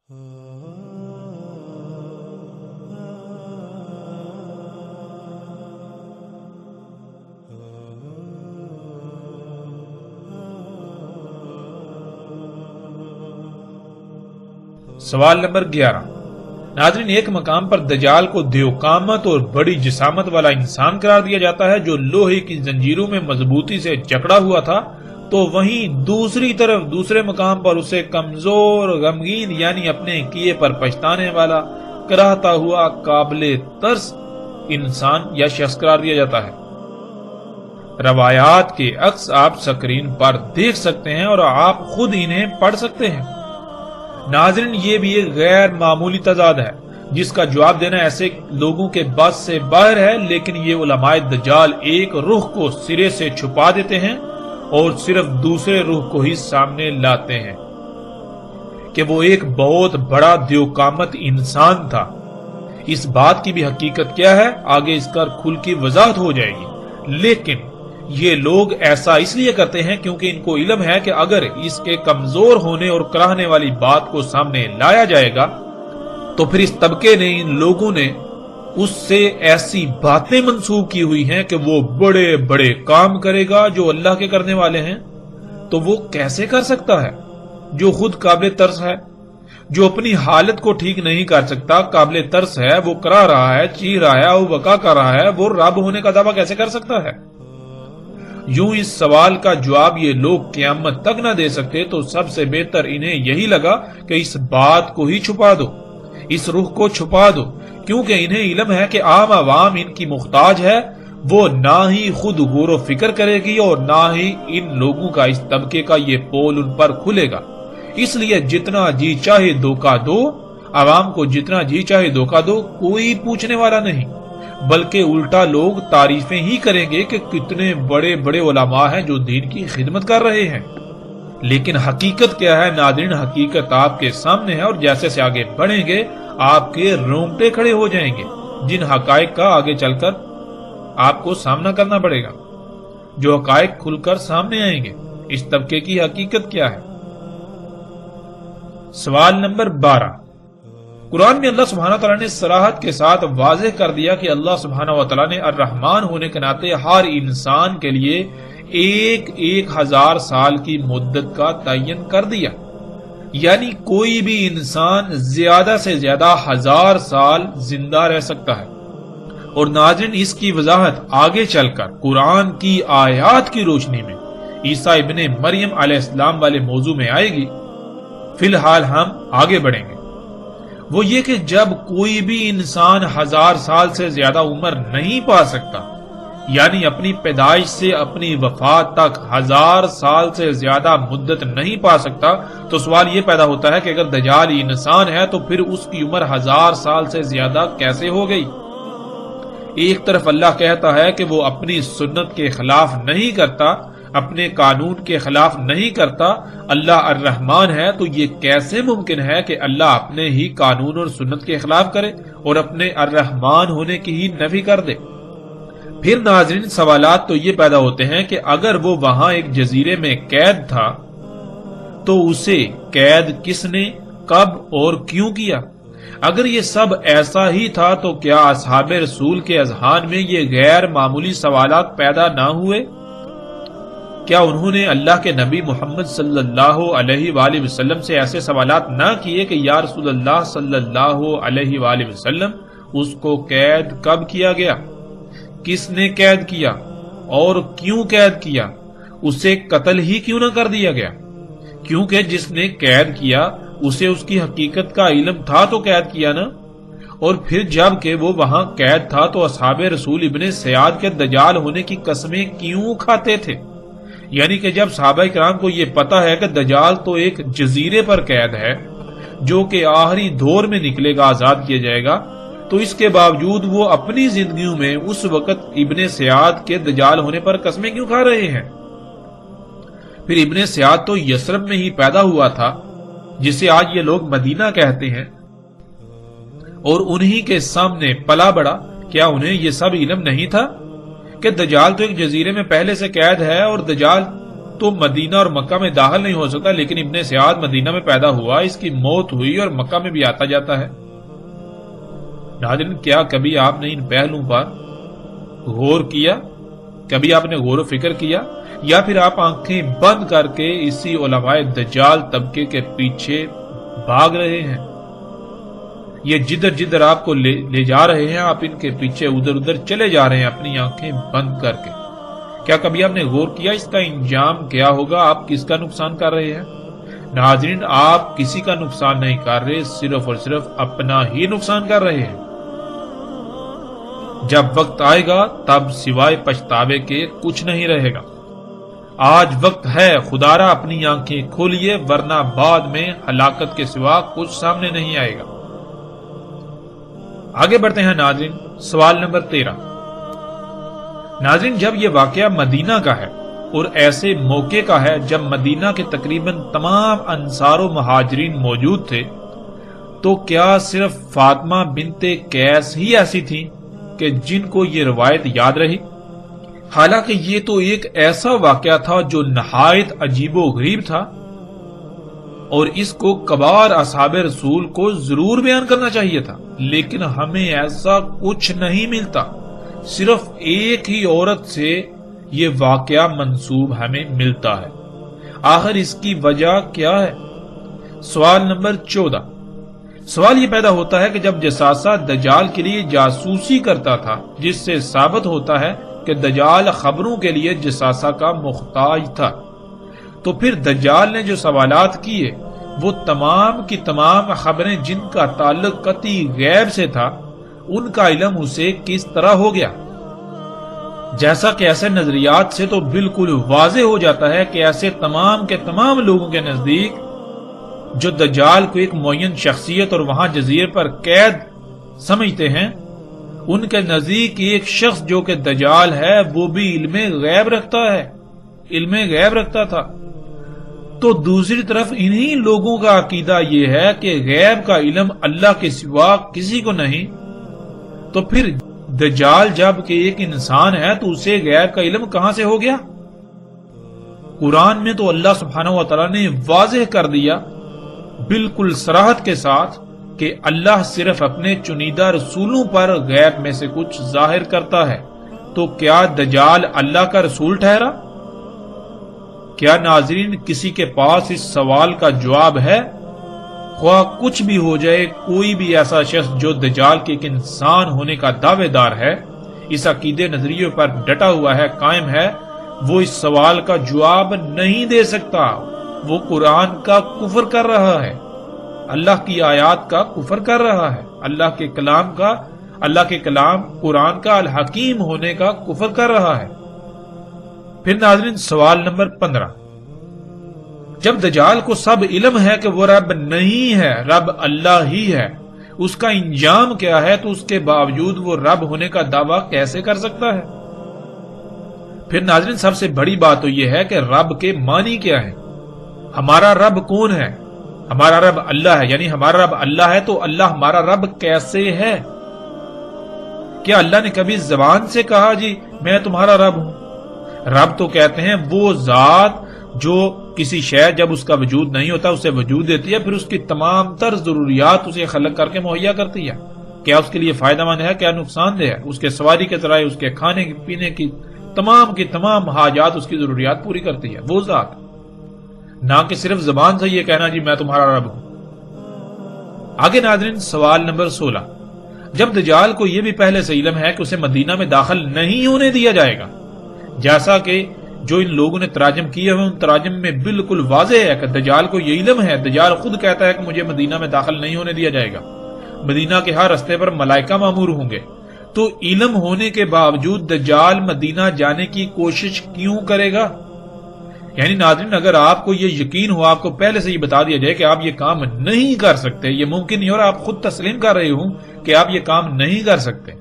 سوال نمبر 11۔ ناظرین، ایک مقام پر دجال کو دیوقامت اور بڑی جسامت والا انسان قرار دیا جاتا ہے جو لوہے کی زنجیروں میں مضبوطی سے جکڑا ہوا تھا، تو وہیں دوسری طرف دوسرے مقام پر اسے کمزور، غمگین یعنی اپنے کیے پر پچھتانے والا، کراہتا ہوا، قابل ترس انسان یا شخص قرار دیا جاتا ہے۔ روایات کے عکس آپ سکرین پر دیکھ سکتے ہیں اور آپ خود انہیں پڑھ سکتے ہیں۔ ناظرین، یہ بھی ایک غیر معمولی تضاد ہے جس کا جواب دینا ایسے لوگوں کے بس سے باہر ہے، لیکن یہ علماء دجال ایک رخ کو سرے سے چھپا دیتے ہیں اور صرف دوسرے رخ کو ہی سامنے لاتے ہیں کہ وہ ایک بہت بڑا دیوقامت انسان تھا۔ اس بات کی بھی حقیقت کیا ہے آگے اس کا کھل کی وضاحت ہو جائے گی، لیکن یہ لوگ ایسا اس لیے کرتے ہیں کیونکہ ان کو علم ہے کہ اگر اس کے کمزور ہونے اور کراہنے والی بات کو سامنے لایا جائے گا تو پھر اس طبقے نے، ان لوگوں نے اس سے ایسی باتیں منسوب کی ہوئی ہیں کہ وہ بڑے بڑے کام کرے گا جو اللہ کے کرنے والے ہیں۔ تو وہ کیسے کر سکتا ہے جو خود قابل ترس ہے، جو اپنی حالت کو ٹھیک نہیں کر سکتا، قابل ترس ہے، وہ کرا رہا ہے، چیخ رہا ہے اور بکا کر رہا ہے، وہ رب ہونے کا دعویٰ کیسے کر سکتا ہے؟ یوں اس سوال کا جواب یہ لوگ قیامت تک نہ دے سکتے تو سب سے بہتر انہیں یہی لگا کہ اس بات کو ہی چھپا دو، اس رخ کو چھپا دو، کیونکہ انہیں علم ہے کہ عام عوام ان کی محتاج ہے، وہ نہ ہی خود غور و فکر کرے گی اور نہ ہی ان لوگوں کا، اس طبقے کا یہ پول ان پر کھلے گا۔ اس لیے جتنا جی چاہے دھوکہ دو، عوام کو جتنا جی چاہے دھوکہ دو، کوئی پوچھنے والا نہیں، بلکہ الٹا لوگ تعریفیں ہی کریں گے کہ کتنے بڑے بڑے علماء ہیں جو دین کی خدمت کر رہے ہیں۔ لیکن حقیقت کیا ہے ناظرین؟ حقیقت آپ کے سامنے ہے اور جیسے سے آگے بڑھیں گے آپ کے رونگٹے کھڑے ہو جائیں گے، جن حقائق کا آگے چل کر آپ کو سامنا کرنا پڑے گا، جو حقائق کھل کر سامنے آئیں گے۔ اس طبقے کی حقیقت کیا ہے؟ سوال نمبر 12۔ قرآن میں اللہ سبحانہ وتعالی نے صراحت کے ساتھ واضح کر دیا کہ اللہ سبحانہ وتعالی نے الرحمن ہونے کے ناطے ہر انسان کے لیے ایک 1000 سال کی مدت کا تعین کر دیا، یعنی کوئی بھی انسان زیادہ سے زیادہ 1000 سال زندہ رہ سکتا ہے۔ اور ناظرین، اس کی وضاحت آگے چل کر قرآن کی آیات کی روشنی میں عیسیٰ ابن مریم علیہ السلام والے موضوع میں آئے گی۔ فی الحال ہم آگے بڑھیں گے، وہ یہ کہ جب کوئی بھی انسان 1000 سال سے زیادہ عمر نہیں پا سکتا، یعنی اپنی پیدائش سے اپنی وفات تک 1000 سال سے زیادہ مدت نہیں پا سکتا، تو سوال یہ پیدا ہوتا ہے کہ اگر دجال انسان ہے تو پھر اس کی عمر 1000 سال سے زیادہ کیسے ہو گئی؟ ایک طرف اللہ کہتا ہے کہ وہ اپنی سنت کے خلاف نہیں کرتا، اپنے قانون کے خلاف نہیں کرتا، اللہ الرحمن ہے، تو یہ کیسے ممکن ہے کہ اللہ اپنے ہی قانون اور سنت کے خلاف کرے اور اپنے الرحمن ہونے کی ہی نفی کر دے؟ پھر ناظرین، سوالات تو یہ پیدا ہوتے ہیں کہ اگر وہ وہاں ایک جزیرے میں قید تھا تو اسے قید کس نے، کب اور کیوں کیا؟ اگر یہ سب ایسا ہی تھا تو کیا اصحاب رسول کے اذہان میں یہ غیر معمولی سوالات پیدا نہ ہوئے؟ کیا انہوں نے اللہ کے نبی محمد صلی اللہ علیہ وآلہ وسلم سے ایسے سوالات نہ کیے کہ یا رسول اللہ صلی اللہ علیہ وآلہ وسلم، اس کو قید کب کیا گیا، کس نے قید کیا اور کیوں قید کیا، اسے قتل ہی کیوں نہ کر دیا گیا؟ کیونکہ جس نے قید کیا اسے اس کی حقیقت کا علم تھا تو قید کیا نا۔ اور پھر جب کہ وہ وہاں قید تھا تو اصحاب رسول ابن سیاد کے دجال ہونے کی قسمیں کیوں کھاتے تھے؟ یعنی کہ جب صحابہ کرام کو یہ پتا ہے کہ دجال تو ایک جزیرے پر قید ہے جو کہ آخری دور میں نکلے گا، آزاد کیا جائے گا، تو اس کے باوجود وہ اپنی زندگیوں میں اس وقت ابن سیاد کے دجال ہونے پر قسمیں کیوں کھا رہے ہیں؟ پھر ابن سیاد تو یثرب میں ہی پیدا ہوا تھا، جسے آج یہ لوگ مدینہ کہتے ہیں، اور انہی کے سامنے پلا بڑا۔ کیا انہیں یہ سب علم نہیں تھا کہ دجال تو ایک جزیرے میں پہلے سے قید ہے اور دجال تو مدینہ اور مکہ میں داخل نہیں ہو سکتا، لیکن ابن سیاد مدینہ میں پیدا ہوا، اس کی موت ہوئی اور مکہ میں بھی آتا جاتا ہے۔ ناظرین، کیا کبھی آپ نے ان پہلوؤں پر غور کیا؟ کبھی آپ نے غور و فکر کیا، یا پھر آپ آنکھیں بند کر کے اسی علماء دجال طبقے کے پیچھے بھاگ رہے ہیں؟ یہ جدھر جدھر آپ کو لے جا رہے ہیں، آپ ان کے پیچھے ادھر ادھر چلے جا رہے ہیں اپنی آنکھیں بند کر کے۔ کیا کبھی آپ نے غور کیا اس کا انجام کیا ہوگا؟ آپ کس کا نقصان کر رہے ہیں؟ ناظرین، آپ کسی کا نقصان نہیں کر رہے، صرف اور صرف اپنا ہی نقصان کر رہے ہیں۔ جب وقت آئے گا تب سوائے پچھتاوے کے کچھ نہیں رہے گا۔ آج وقت ہے، خدارا اپنی آنکھیں کھولیے، ورنہ بعد میں ہلاکت کے سوا کچھ سامنے نہیں آئے گا۔ آگے بڑھتے ہیں ناظرین، سوال نمبر 13۔ ناظرین، جب یہ واقعہ مدینہ کا ہے اور ایسے موقع کا ہے جب مدینہ کے تقریباً تمام انصار و مہاجرین موجود تھے، تو کیا صرف فاطمہ بنت قیس ہی ایسی تھی کہ جن کو یہ روایت یاد رہی؟ حالانکہ یہ تو ایک ایسا واقعہ تھا جو نہایت عجیب و غریب تھا، اور اس کو کبار اصحاب رسول کو ضرور بیان کرنا چاہیے تھا، لیکن ہمیں ایسا کچھ نہیں ملتا۔ صرف ایک ہی عورت سے یہ واقعہ منسوب ہمیں ملتا ہے۔ آخر اس کی وجہ کیا ہے؟ سوال نمبر 14۔ سوال یہ پیدا ہوتا ہے کہ جب جساسہ دجال کے لیے جاسوسی کرتا تھا، جس سے ثابت ہوتا ہے کہ دجال خبروں کے لیے جساسہ کا محتاج تھا، تو پھر دجال نے جو سوالات کیے وہ تمام کی تمام خبریں جن کا تعلق قطعی غیب سے تھا، ان کا علم اسے کس طرح ہو گیا؟ جیسا کہ ایسے نظریات سے تو بالکل واضح ہو جاتا ہے کہ ایسے تمام کے تمام لوگوں کے نزدیک جو دجال کو ایک معین شخصیت اور وہاں جزیرے پر قید سمجھتے ہیں، ان کے نزدیک ایک شخص جو کہ دجال ہے وہ بھی علم غیب رکھتا ہے، علم غیب رکھتا تھا۔ تو دوسری طرف انہی لوگوں کا عقیدہ یہ ہے کہ غیب کا علم اللہ کے سوا کسی کو نہیں، تو پھر دجال جب کہ ایک انسان ہے تو اسے غیب کا علم کہاں سے ہو گیا؟ قرآن میں تو اللہ سبحانہ و تعالیٰ نے واضح کر دیا بالکل صراحت کے ساتھ کہ اللہ صرف اپنے چنیدہ رسولوں پر غیب میں سے کچھ ظاہر کرتا ہے۔ تو کیا دجال اللہ کا رسول ٹھہرا؟ کیا ناظرین کسی کے پاس اس سوال کا جواب ہے؟ خواہ کچھ بھی ہو جائے، کوئی بھی ایسا شخص جو دجال کے ایک انسان ہونے کا دعوے دار ہے، اس عقیدے نظریے پر ڈٹا ہوا ہے، قائم ہے، وہ اس سوال کا جواب نہیں دے سکتا۔ وہ قرآن کا کفر کر رہا ہے، اللہ کی آیات کا کفر کر رہا ہے، اللہ کے کلام قرآن کا الحکیم ہونے کا کفر کر رہا ہے۔ پھر ناظرین سوال نمبر 15۔ جب دجال کو سب علم ہے کہ وہ رب نہیں ہے، رب اللہ ہی ہے، اس کا انجام کیا ہے، تو اس کے باوجود وہ رب ہونے کا دعویٰ کیسے کر سکتا ہے؟ پھر ناظرین سب سے بڑی بات تو یہ ہے کہ رب کے معنی کیا ہے؟ ہمارا رب کون ہے؟ ہمارا رب اللہ ہے، یعنی ہمارا رب اللہ ہے تو اللہ ہمارا رب کیسے ہے؟ کیا اللہ نے کبھی زبان سے کہا جی میں تمہارا رب ہوں؟ رب تو کہتے ہیں وہ ذات جو کسی شے جب اس کا وجود نہیں ہوتا اسے وجود دیتی ہے، پھر اس کی تمام تر ضروریات اسے خلق کر کے مہیا کرتی ہے۔ کیا اس کے لیے فائدہ مند ہے، کیا نقصان دہ ہے؟ اس کے سواری کے ذرائع، اس کے کھانے پینے کی تمام حاجات، اس کی ضروریات پوری کرتی ہے وہ ذات، نہ کہ صرف زبان سے یہ کہنا جی میں تمہارا رب ہوں۔ آگے ناظرین سوال نمبر 16۔ جب دجال کو یہ بھی پہلے سے علم ہے کہ اسے مدینہ میں داخل نہیں ہونے دیا جائے گا، جیسا کہ جو ان لوگوں نے تراجم کیے ہوئے ان تراجم میں بالکل واضح ہے کہ دجال کو یہ علم ہے، دجال خود کہتا ہے کہ مجھے مدینہ میں داخل نہیں ہونے دیا جائے گا، مدینہ کے ہر رستے پر ملائکہ مامور ہوں گے، تو علم ہونے کے باوجود دجال مدینہ جانے کی کوشش کیوں کرے گا؟ یعنی ناظرین اگر آپ کو یہ یقین ہو، آپ کو پہلے سے یہ بتا دیا جائے کہ آپ یہ کام نہیں کر سکتے، یہ ممکن نہیں، اور آپ خود تسلیم کر رہے ہوں کہ آپ یہ کام نہیں کر سکتے،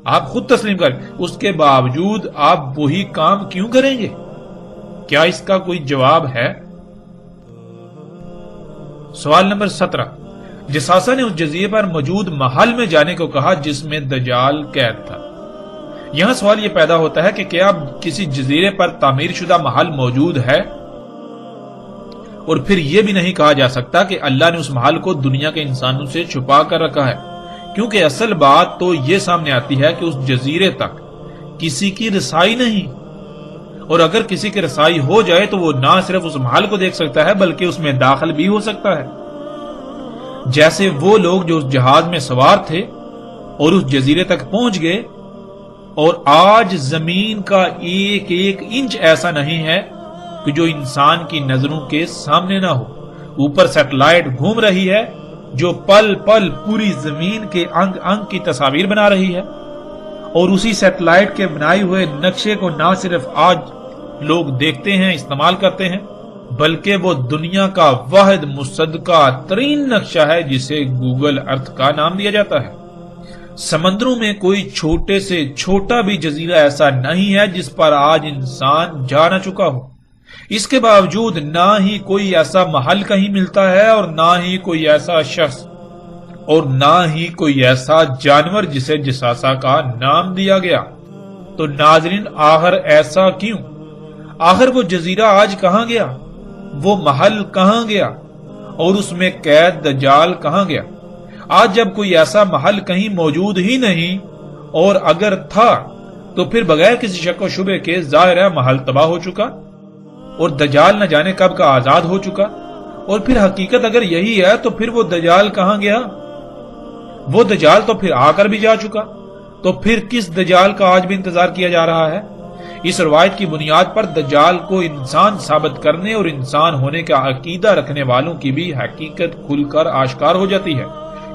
آپ خود تسلیم کر، اس کے باوجود آپ وہی کام کیوں کریں گے؟ کیا اس کا کوئی جواب ہے؟ سوال نمبر 17۔ جساسہ نے اس جزیرے پر موجود محل میں جانے کو کہا جس میں دجال قید تھا۔ یہاں سوال یہ پیدا ہوتا ہے کہ کیا کسی جزیرے پر تعمیر شدہ محل موجود ہے؟ اور پھر یہ بھی نہیں کہا جا سکتا کہ اللہ نے اس محل کو دنیا کے انسانوں سے چھپا کر رکھا ہے، کیونکہ اصل بات تو یہ سامنے آتی ہے کہ اس جزیرے تک کسی کی رسائی نہیں، اور اگر کسی کی رسائی ہو جائے تو وہ نہ صرف اس محل کو دیکھ سکتا ہے بلکہ اس میں داخل بھی ہو سکتا ہے، جیسے وہ لوگ جو اس جہاز میں سوار تھے اور اس جزیرے تک پہنچ گئے، اور آج زمین کا ایک ایک انچ ایسا نہیں ہے کہ جو انسان کی نظروں کے سامنے نہ ہو۔ اوپر سیٹلائٹ گھوم رہی ہے جو پل پل پوری زمین کے انگ انگ کی تصاویر بنا رہی ہے، اور اسی سیٹلائٹ کے بنائے ہوئے نقشے کو نہ صرف آج لوگ دیکھتے ہیں، استعمال کرتے ہیں، بلکہ وہ دنیا کا واحد مصدقہ ترین نقشہ ہے جسے گوگل ارتھ کا نام دیا جاتا ہے۔ سمندروں میں کوئی چھوٹے سے چھوٹا بھی جزیرہ ایسا نہیں ہے جس پر آج انسان جا نہ چکا ہو۔ اس کے باوجود نہ ہی کوئی ایسا محل کہیں ملتا ہے، اور نہ ہی کوئی ایسا شخص، اور نہ ہی کوئی ایسا جانور جسے جساسا کا نام دیا گیا۔ تو ناظرین، آخر ایسا کیوں؟ آخر وہ جزیرہ آج کہاں گیا؟ وہ محل کہاں گیا؟ اور اس میں قید دجال کہاں گیا؟ آج جب کوئی ایسا محل کہیں موجود ہی نہیں، اور اگر تھا تو پھر بغیر کسی شک و شبے کے ظاہر ہے محل تباہ ہو چکا، اور دجال نہ جانے کب کا آزاد ہو چکا۔ اور پھر حقیقت اگر یہی ہے تو پھر وہ دجال کہاں گیا؟ وہ دجال تو پھر آ کر بھی جا چکا، تو پھر کس دجال کا آج بھی انتظار کیا جا رہا ہے؟ اس روایت کی بنیاد پر دجال کو انسان ثابت کرنے اور انسان ہونے کا عقیدہ رکھنے والوں کی بھی حقیقت کھل کر آشکار ہو جاتی ہے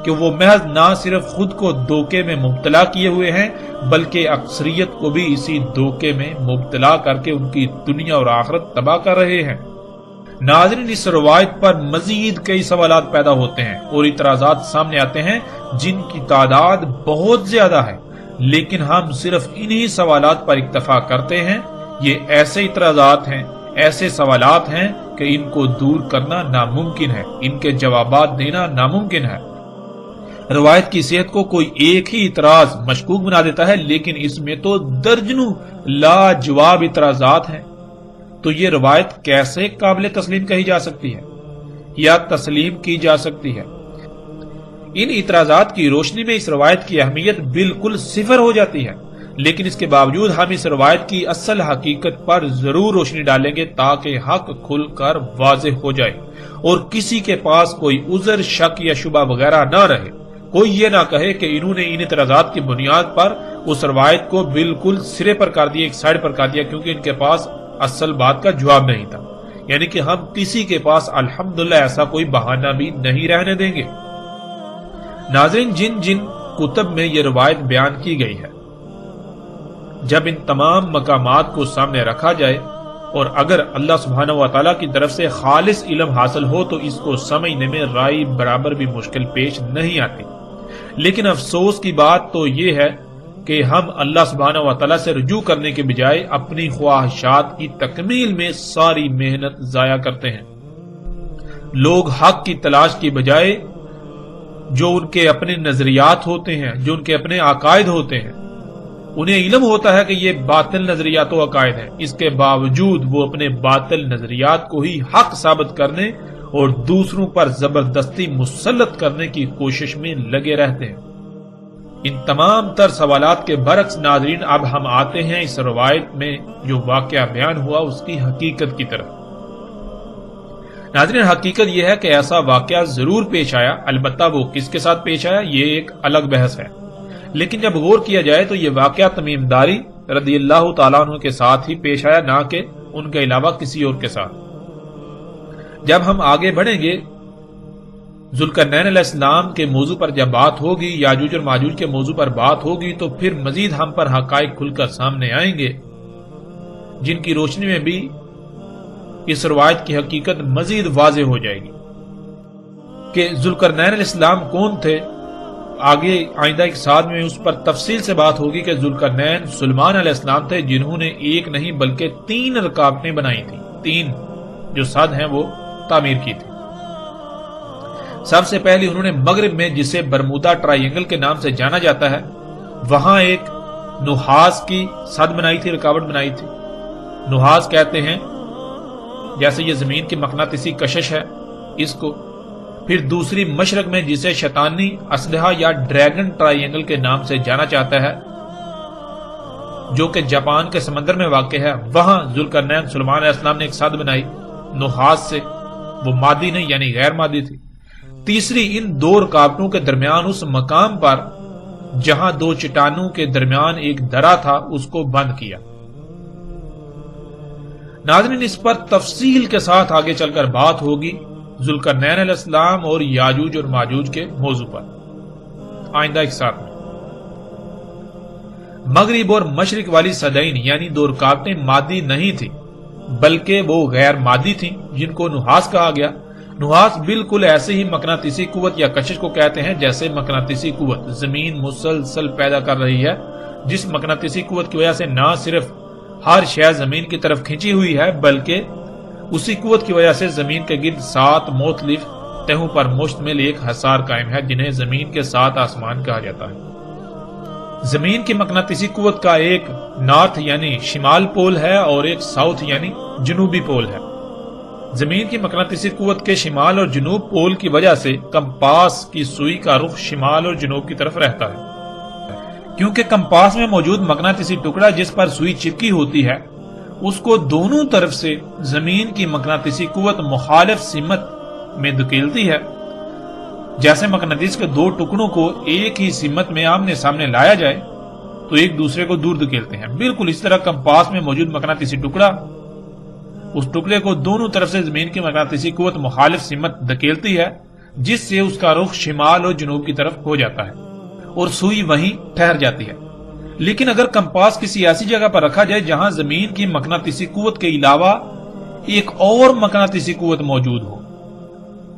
کہ وہ محض نہ صرف خود کو دھوکے میں مبتلا کیے ہوئے ہیں بلکہ اکثریت کو بھی اسی دھوکے میں مبتلا کر کے ان کی دنیا اور آخرت تباہ کر رہے ہیں۔ ناظرین، اس روایت پر مزید کئی سوالات پیدا ہوتے ہیں اور اعتراضات سامنے آتے ہیں جن کی تعداد بہت زیادہ ہے، لیکن ہم صرف انہی سوالات پر اکتفا کرتے ہیں۔ یہ ایسے اعتراضات ہیں، ایسے سوالات ہیں کہ ان کو دور کرنا ناممکن ہے، ان کے جوابات دینا ناممکن ہے۔ روایت کی صحت کو کوئی ایک ہی اعتراض مشکوک بنا دیتا ہے، لیکن اس میں تو درجنوں لاجواب اعتراضات ہیں۔ تو یہ روایت کیسے قابل تسلیم کہی جا سکتی ہے یا تسلیم کی جا سکتی ہے؟ ان اعتراضات کی روشنی میں اس روایت کی اہمیت بالکل صفر ہو جاتی ہے، لیکن اس کے باوجود ہم اس روایت کی اصل حقیقت پر ضرور روشنی ڈالیں گے تاکہ حق کھل کر واضح ہو جائے اور کسی کے پاس کوئی عذر، شک یا شبہ وغیرہ نہ رہے۔ کوئی یہ نہ کہے کہ انہوں نے ان اعتراضات کی بنیاد پر اس روایت کو بالکل سرے پر کر دیا، ایک سائڈ پر کر دیا، کیونکہ ان کے پاس اصل بات کا جواب نہیں تھا۔ یعنی کہ ہم کسی کے پاس الحمدللہ ایسا کوئی بہانہ بھی نہیں رہنے دیں گے۔ ناظرین، جن جن کتب میں یہ روایت بیان کی گئی ہے، جب ان تمام مقامات کو سامنے رکھا جائے اور اگر اللہ سبحانہ و تعالیٰ کی طرف سے خالص علم حاصل ہو تو اس کو سمجھنے میں رائی برابر بھی مشکل پیش نہیں آتی۔ لیکن افسوس کی بات تو یہ ہے کہ ہم اللہ سبحانہ و تعالیٰ سے رجوع کرنے کے بجائے اپنی خواہشات کی تکمیل میں ساری محنت ضائع کرتے ہیں۔ لوگ حق کی تلاش کی بجائے جو ان کے اپنے نظریات ہوتے ہیں، جو ان کے اپنے عقائد ہوتے ہیں، انہیں علم ہوتا ہے کہ یہ باطل نظریات و عقائد ہیں، اس کے باوجود وہ اپنے باطل نظریات کو ہی حق ثابت کرنے اور دوسروں پر زبردستی مسلط کرنے کی کوشش میں لگے رہتے ہیں۔ ان تمام تر سوالات کے برعکس ناظرین، اب ہم آتے ہیں اس روایت میں جو واقعہ بیان ہوا اس کی حقیقت کی طرف۔ ناظرین، حقیقت یہ ہے کہ ایسا واقعہ ضرور پیش آیا، البتہ وہ کس کے ساتھ پیش آیا یہ ایک الگ بحث ہے، لیکن جب غور کیا جائے تو یہ واقعہ تمیم داری رضی اللہ تعالیٰ عنہ کے ساتھ ہی پیش آیا، نہ کہ ان کے علاوہ کسی اور کے ساتھ۔ جب ہم آگے بڑھیں گے، ذوالقرنین علیہ السلام کے موضوع پر جب بات ہوگی، یاجوج اور ماجوج کے موضوع پر بات ہوگی، تو پھر مزید ہم پر حقائق کھل کر سامنے آئیں گے جن کی روشنی میں بھی اس روایت کی حقیقت مزید واضح ہو جائے گی کہ ذوالقرنین علیہ السلام کون تھے۔ آگے آئندہ ایک ساتھ میں اس پر تفصیل سے بات ہوگی کہ ذوالقرنین سلیمان علیہ السلام تھے جنہوں نے ایک نہیں بلکہ 3 رکاوٹیں بنائی تھیں، 3 جو سد ہیں وہ تعمیر کی تھی۔ سب سے پہلے انہوں نے مغرب میں، جسے برمودا ٹرائی اینگل کے نام سے جانا جاتا ہے، وہاں ایک نحاس کی سد بنائی تھی، رکاوٹ بنائی تھی۔ نحاس کہتے ہیں جیسے یہ زمین کی مقناطیسی کشش ہے اس کو، پھر دوسری مشرق میں جسے شیطانی اسلحہ یا ڈریگن ٹرائی اینگل کے نام سے جانا چاہتا ہے جو کہ جاپان کے سمندر میں واقع ہے، وہاں ذوالقرنین سلیمان علیہ السلام نے ایک سد بنائی نحاس سے، وہ مادی نہیں یعنی غیر مادی تھی۔ تیسری، ان دو رکاوٹوں کے درمیان اس مقام پر جہاں دو چٹانوں کے درمیان ایک درہ تھا اس کو بند کیا۔ ناظرین، اس پر تفصیل کے ساتھ آگے چل کر بات ہوگی ذوالقرنین علیہ السلام اور یاجوج اور ماجوج کے موضوع پر آئندہ ایک ساتھ میں۔ مغرب اور مشرق والی صدعین یعنی دو رکاوٹیں مادی نہیں تھیں بلکہ وہ غیر مادی تھیں جن کو نحاس کہا گیا۔ نحاس بالکل ایسے ہی مقناطیسی قوت یا کشش کو کہتے ہیں جیسے مقناطیسی قوت زمین مسلسل پیدا کر رہی ہے، جس مقناطیسی قوت کی وجہ سے نہ صرف ہر شے زمین کی طرف کھینچی ہوئی ہے بلکہ اسی قوت کی وجہ سے زمین کے گرد 7 مختلف تہوں پر مشتمل ایک حصار قائم ہے جنہیں زمین کے 7 آسمان کہا جاتا ہے۔ زمین کی مقناطیسی قوت کا ایک نارتھ یعنی شمال پول ہے اور ایک ساؤتھ یعنی جنوبی پول ہے۔ زمین کی مقناطیسی قوت کے شمال اور جنوب پول کی وجہ سے کمپاس کی سوئی کا رخ شمال اور جنوب کی طرف رہتا ہے۔ کیونکہ کمپاس میں موجود مقناطیسی ٹکڑا جس پر سوئی چپکی ہوتی ہے اس کو دونوں طرف سے زمین کی مقناطیسی قوت مخالف سمت میں دھکیلتی ہے۔ جیسے مقناطیس کے دو ٹکڑوں کو ایک ہی سمت میں آمنے سامنے لایا جائے تو ایک دوسرے کو دور دھکیلتے ہیں، بالکل اس طرح کمپاس میں موجود مقناطیسی ٹکڑا اس ٹکڑے کو دونوں طرف سے زمین کی مقناطیسی قوت مخالف سمت دھکیلتی ہے جس سے اس کا رخ شمال اور جنوب کی طرف ہو جاتا ہے اور سوئی وہیں ٹھہر جاتی ہے۔ لیکن اگر کمپاس کسی ایسی جگہ پر رکھا جائے جہاں زمین کی مقناطیسی قوت کے علاوہ ایک اور مقناطیسی قوت موجود ہو،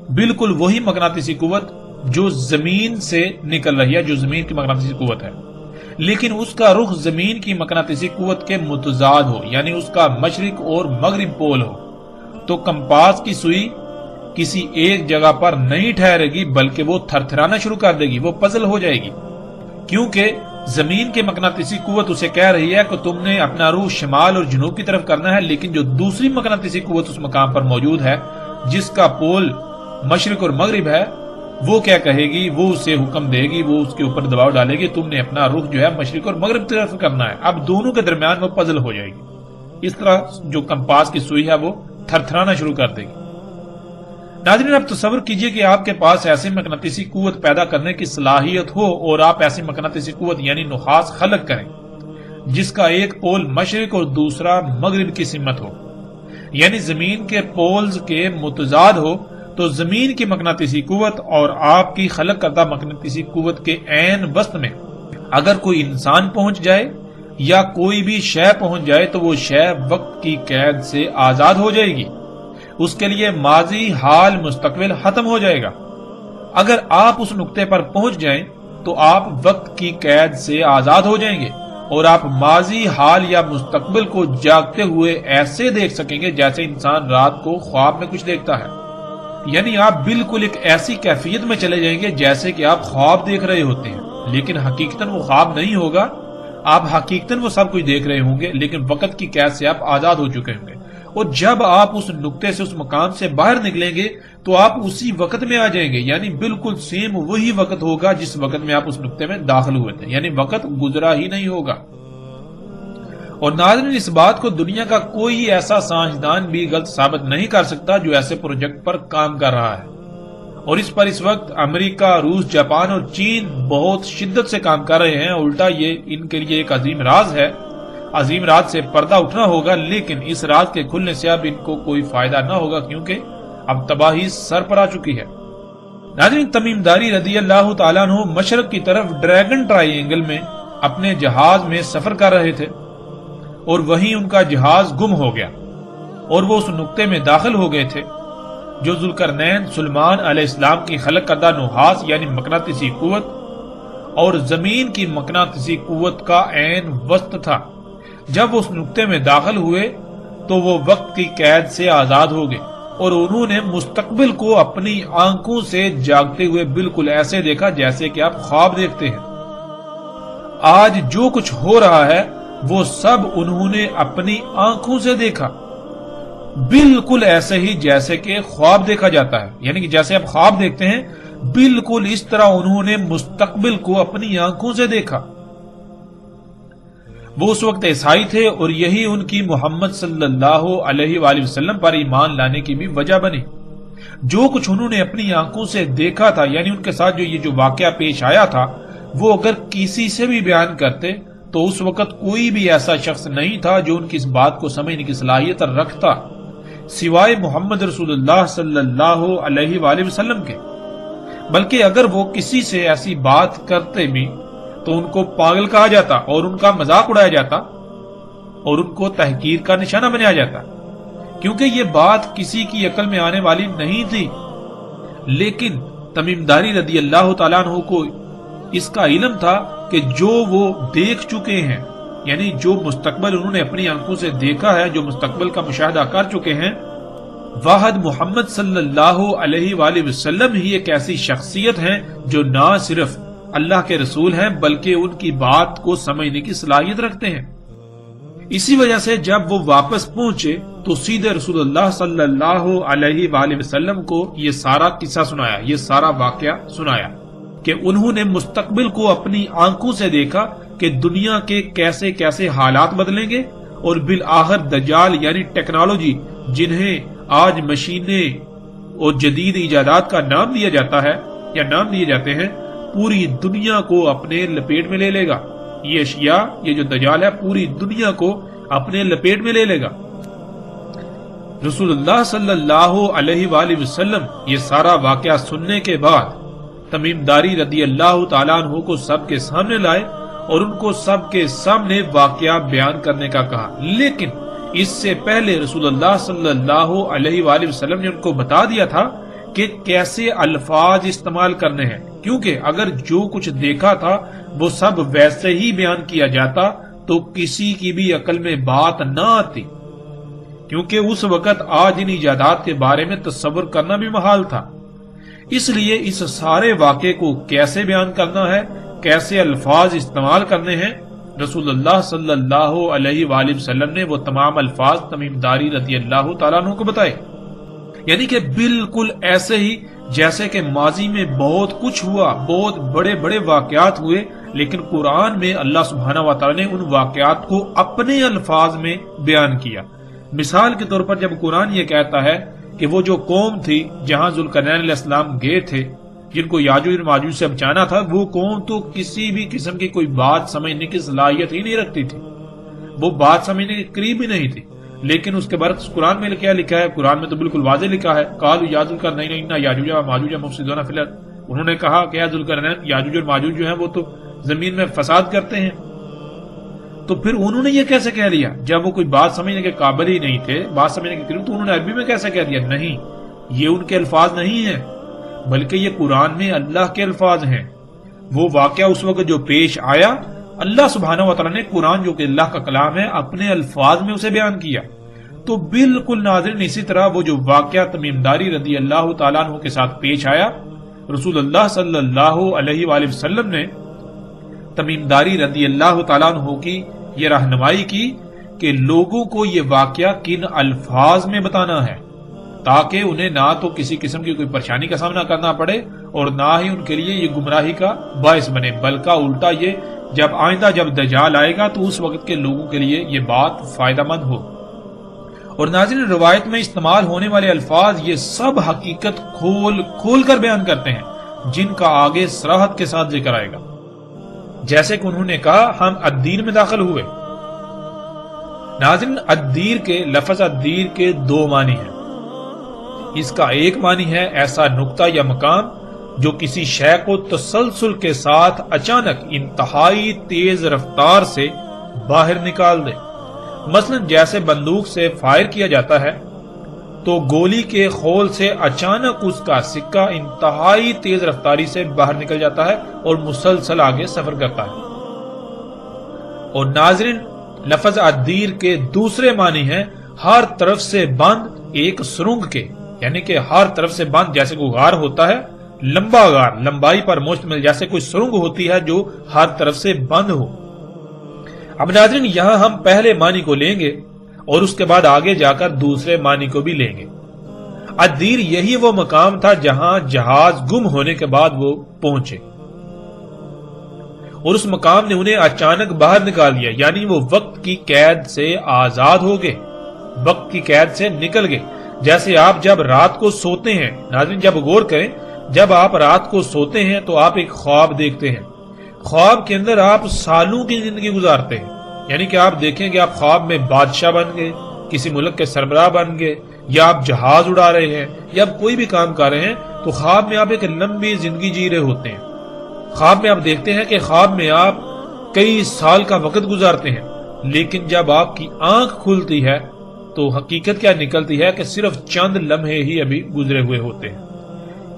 بالکل وہی مقناطیسی قوت جو زمین سے نکل رہی ہے، جو زمین کی مقناطیسی قوت ہے، لیکن اس کا رخ زمین کی مقناطیسی قوت کے متضاد ہو یعنی اس کا مشرق اور مغرب پول ہو، تو کمپاس کی سوئی کسی ایک جگہ پر نہیں ٹھہرے گی بلکہ وہ تھرتھرانا شروع کر دے گی، وہ پزل ہو جائے گی، کیونکہ زمین کے مقناطیسی قوت اسے کہہ رہی ہے کہ تم نے اپنا رخ شمال اور جنوب کی طرف کرنا ہے، لیکن جو دوسری مقناطیسی قوت اس مقام پر موجود ہے جس کا پول مشرق اور مغرب ہے، وہ کیا کہے گی، وہ اسے حکم دے گی، وہ اس کے اوپر دباؤ ڈالے گی، تم نے اپنا رخ جو ہے مشرق اور مغرب کی طرف کرنا ہے۔ اب دونوں کے درمیان وہ پزل ہو جائے گی، اس طرح جو کمپاس کی سوئی ہے وہ تھرتھرانا شروع کر دے گی۔ ناظرین، اب تصور کیجئے کہ آپ کے پاس ایسی مقناطیسی قوت پیدا کرنے کی صلاحیت ہو اور آپ ایسی مقناطیسی قوت یعنی نحاس خلق کریں جس کا ایک پول مشرق اور دوسرا مغرب کی سمت ہو، یعنی زمین کے پولز کے متضاد ہو، تو زمین کی مقناطیسی قوت اور آپ کی خلق کردہ مقناطیسی قوت کے عین وسط میں اگر کوئی انسان پہنچ جائے یا کوئی بھی شے پہنچ جائے تو وہ شے وقت کی قید سے آزاد ہو جائے گی، اس کے لیے ماضی، حال، مستقبل ختم ہو جائے گا۔ اگر آپ اس نقطے پر پہنچ جائیں تو آپ وقت کی قید سے آزاد ہو جائیں گے اور آپ ماضی، حال یا مستقبل کو جاگتے ہوئے ایسے دیکھ سکیں گے جیسے انسان رات کو خواب میں کچھ دیکھتا ہے، یعنی آپ بالکل ایک ایسی کیفیت میں چلے جائیں گے جیسے کہ آپ خواب دیکھ رہے ہوتے ہیں، لیکن حقیقتاً وہ خواب نہیں ہوگا، آپ حقیقتاً وہ سب کچھ دیکھ رہے ہوں گے لیکن وقت کی قید سے آپ آزاد ہو چکے ہوں گے۔ اور جب آپ اس نقطے سے، اس مقام سے باہر نکلیں گے تو آپ اسی وقت میں آ جائیں گے، یعنی بالکل سیم وہی وقت ہوگا جس وقت میں آپ اس نقطے میں داخل ہوئے تھے، یعنی وقت گزرا ہی نہیں ہوگا۔ اور ناظرین، اس بات کو دنیا کا کوئی ایسا سائنسدان بھی غلط ثابت نہیں کر سکتا جو ایسے پروجیکٹ پر کام کر رہا ہے، اور اس پر اس وقت امریکہ، روس، جاپان اور چین بہت شدت سے کام کر رہے ہیں۔ الٹا یہ ان کے لیے ایک عظیم راز ہے، عظیم راز سے پردہ اٹھنا ہوگا، لیکن اس راز کے کھلنے سے اب ان کو کوئی فائدہ نہ ہوگا کیونکہ اب تباہی سر پر آ چکی ہے۔ ناظرین، تمیم داری رضی اللہ تعالیٰ عنہ مشرق کی طرف ڈریگن ٹرائی اینگل میں اپنے جہاز میں سفر کر رہے تھے اور وہیں ان کا جہاز گم ہو گیا اور وہ اس نقطے میں داخل ہو گئے تھے جو ذوالقرنین سلیمان علیہ السلام کی خلق کردہ نحاس یعنی مقناطیسی قوت اور زمین کی مقناطیسی قوت کا عین وسط تھا۔ جب وہ اس نقطے میں داخل ہوئے تو وہ وقت کی قید سے آزاد ہو گئے اور انہوں نے مستقبل کو اپنی آنکھوں سے جاگتے ہوئے بالکل ایسے دیکھا جیسے کہ آپ خواب دیکھتے ہیں۔ آج جو کچھ ہو رہا ہے وہ سب انہوں نے اپنی آنکھوں سے دیکھا، بالکل ایسے ہی جیسے کہ خواب دیکھا جاتا ہے، یعنی کہ جیسے آپ خواب دیکھتے ہیں بالکل اس طرح انہوں نے مستقبل کو اپنی آنکھوں سے دیکھا۔ وہ اس وقت عیسائی تھے اور یہی ان کی محمد صلی اللہ علیہ وآلہ وسلم پر ایمان لانے کی بھی وجہ بنی۔ جو کچھ انہوں نے اپنی آنکھوں سے دیکھا تھا، یعنی ان کے ساتھ جو واقعہ پیش آیا تھا، وہ اگر کسی سے بھی بیان کرتے تو اس وقت کوئی بھی ایسا شخص نہیں تھا جو ان کی اس بات کو سمجھنے کی صلاحیت رکھتا سوائے محمد رسول اللہ صلی اللہ علیہ وآلہ وسلم کے۔ بلکہ اگر وہ کسی سے ایسی بات کرتے بھی تو ان کو پاگل کہا جاتا اور ان کا مذاق اڑایا جاتا اور ان کو تحقیر کا نشانہ بنایا جاتا، کیونکہ یہ بات کسی کی عقل میں آنے والی نہیں تھی۔ لیکن تمیم داری رضی اللہ تعالیٰ عنہ کو اس کا علم تھا کہ جو وہ دیکھ چکے ہیں، یعنی جو مستقبل انہوں نے اپنی آنکھوں سے دیکھا ہے، جو مستقبل کا مشاہدہ کر چکے ہیں، واحد محمد صلی اللہ علیہ وآلہ وسلم ہی ایک ایسی شخصیت ہیں جو نہ صرف اللہ کے رسول ہیں بلکہ ان کی بات کو سمجھنے کی صلاحیت رکھتے ہیں۔ اسی وجہ سے جب وہ واپس پہنچے تو سیدھے رسول اللہ صلی اللہ علیہ وآلہ وسلم کو یہ سارا قصہ سنایا، یہ سارا واقعہ سنایا کہ انہوں نے مستقبل کو اپنی آنکھوں سے دیکھا کہ دنیا کے کیسے کیسے حالات بدلیں گے، اور بالآخر دجال یعنی ٹیکنالوجی، جنہیں آج مشینیں اور جدید ایجادات کا نام دیا جاتا ہے یا نام دیے جاتے ہیں، پوری دنیا کو اپنے لپیٹ میں لے لے گا۔ یہ اشیاء، یہ جو دجال ہے، پوری دنیا کو اپنے لپیٹ میں لے لے گا۔ رسول اللہ صلی اللہ علیہ وآلہ وسلم یہ سارا واقعہ سننے کے بعد تمیم داری رضی اللہ تعالیٰ عنہ کو سب کے سامنے لائے اور ان کو سب کے سامنے واقعہ بیان کرنے کا کہا۔ لیکن اس سے پہلے رسول اللہ صلی اللہ علیہ وآلہ وسلم نے ان کو بتا دیا تھا کہ کیسے الفاظ استعمال کرنے ہیں، کیونکہ اگر جو کچھ دیکھا تھا وہ سب ویسے ہی بیان کیا جاتا تو کسی کی بھی عقل میں بات نہ آتی، کیونکہ اس وقت آج ان ایجادات کے بارے میں تصور کرنا بھی محال تھا۔ اس لیے اس سارے واقعے کو کیسے بیان کرنا ہے، کیسے الفاظ استعمال کرنے ہیں، رسول اللہ صلی اللہ علیہ وآلہ وسلم نے وہ تمام الفاظ تمیم داری رضی اللہ تعالیٰ عنہ کو بتائے، یعنی کہ بالکل ایسے ہی جیسے کہ ماضی میں بہت کچھ ہوا، بہت بڑے بڑے واقعات ہوئے، لیکن قرآن میں اللہ سبحانہ و تعالیٰ نے ان واقعات کو اپنے الفاظ میں بیان کیا۔ مثال کے طور پر جب قرآن یہ کہتا ہے کہ وہ جو قوم تھی جہاں ذوالقرنین علیہ السلام گئے تھے، جن کو یاجوج اور ماجوج سے بچانا تھا، وہ قوم تو کسی بھی قسم کی کوئی بات سمجھنے کی صلاحیت ہی نہیں رکھتی تھی، وہ بات سمجھنے کے قریب ہی نہیں تھی۔ لیکن اس کے برعکس قرآن میں کیا لکھا ہے؟ قرآن میں تو بالکل واضح لکھا ہے، قالوا یا ذوالقرنین ان یاجوج و ماجوج مفسدون فی الارض، انہوں نے کہا کہ یا ذوالقرنین، یاجوج اور ماجوج جو ہیں وہ تو زمین میں فساد کرتے ہیں۔ تو پھر انہوں نے یہ کیسے کہہ لیا جب وہ کوئی بات سمجھنے کے قابل ہی نہیں تھے، بات سمجھنے کے قریب، تو انہوں نے عربی میں کیسے کہہ دیا؟ نہیں، یہ ان کے الفاظ نہیں ہیں، بلکہ یہ قرآن میں اللہ کے الفاظ ہیں۔ وہ واقعہ اس وقت جو پیش آیا، اللہ سبحانہ و تعالیٰ نے قرآن جو کہ اللہ کا کلام ہے اپنے الفاظ میں اسے بیان کیا۔ تو بالکل ناظرین اسی طرح وہ جو واقعہ تمیم داری رضی اللہ تعالیٰ عنہ کے ساتھ پیش آیا، رسول اللہ صلی اللہ علیہ وآلہ وسلم نے تمیم داری رضی اللہ تعالیٰ عنہ کی یہ رہنمائی کی کہ لوگوں کو یہ واقعہ کن الفاظ میں بتانا ہے تاکہ انہیں نہ تو کسی قسم کی کوئی پریشانی کا سامنا کرنا پڑے اور نہ ہی ان کے لیے یہ گمراہی کا باعث بنے، بلکہ الٹا یہ جب آئندہ جب دجال آئے گا تو اس وقت کے لوگوں کے لیے یہ بات فائدہ مند ہو۔ اور ناظرین روایت میں استعمال ہونے والے الفاظ یہ سب حقیقت کھول کر بیان کرتے ہیں جن کا آگے صراحت کے ساتھ ذکر آئے گا، جیسے کہ انہوں نے کہا ہم الدین میں داخل ہوئے۔ ناظرین الدیر کے لفظ الدیر کے دو معنی ہیں۔ اس کا ایک معنی ہے ایسا نقطہ یا مقام جو کسی شے کو تسلسل کے ساتھ اچانک انتہائی تیز رفتار سے باہر نکال دے، مثلا جیسے بندوق سے فائر کیا جاتا ہے تو گولی کے خول سے اچانک اس کا سکہ انتہائی تیز رفتاری سے باہر نکل جاتا ہے اور مسلسل آگے سفر کرتا ہے۔ اور ناظرین لفظ الدیر کے دوسرے معنی ہیں ہر طرف سے بند ایک سرنگ کے، یعنی کہ ہر طرف سے بند جیسے کوئی غار ہوتا ہے، لمبا غار، لمبائی پر مشتمل، جیسے کوئی سرنگ ہوتی ہے جو ہر طرف سے بند ہو۔ اب ناظرین یہاں ہم پہلے معنی کو لیں گے اور اس کے بعد آگے جا کر دوسرے معنی کو بھی لیں گے۔ الدیر یہی وہ مقام تھا جہاں جہاز گم ہونے کے بعد وہ پہنچے، اور اس مقام نے انہیں اچانک باہر نکال دیا، یعنی وہ وقت کی قید سے آزاد ہو گئے، وقت کی قید سے نکل گئے۔ جیسے آپ جب رات کو سوتے ہیں، ناظرین جب غور کریں، جب آپ رات کو سوتے ہیں تو آپ ایک خواب دیکھتے ہیں، خواب کے اندر آپ سالوں کی زندگی گزارتے ہیں، یعنی کہ آپ دیکھیں کہ آپ خواب میں بادشاہ بن گئے، کسی ملک کے سربراہ بن گئے، یا آپ جہاز اڑا رہے ہیں، یا آپ کوئی بھی کام کر رہے ہیں، تو خواب میں آپ ایک لمبی زندگی جی رہے ہوتے ہیں۔ خواب میں آپ دیکھتے ہیں کہ خواب میں آپ کئی سال کا وقت گزارتے ہیں، لیکن جب آپ کی آنکھ کھلتی ہے تو حقیقت کیا نکلتی ہے کہ صرف چند لمحے ہی ابھی گزرے ہوئے ہوتے ہیں،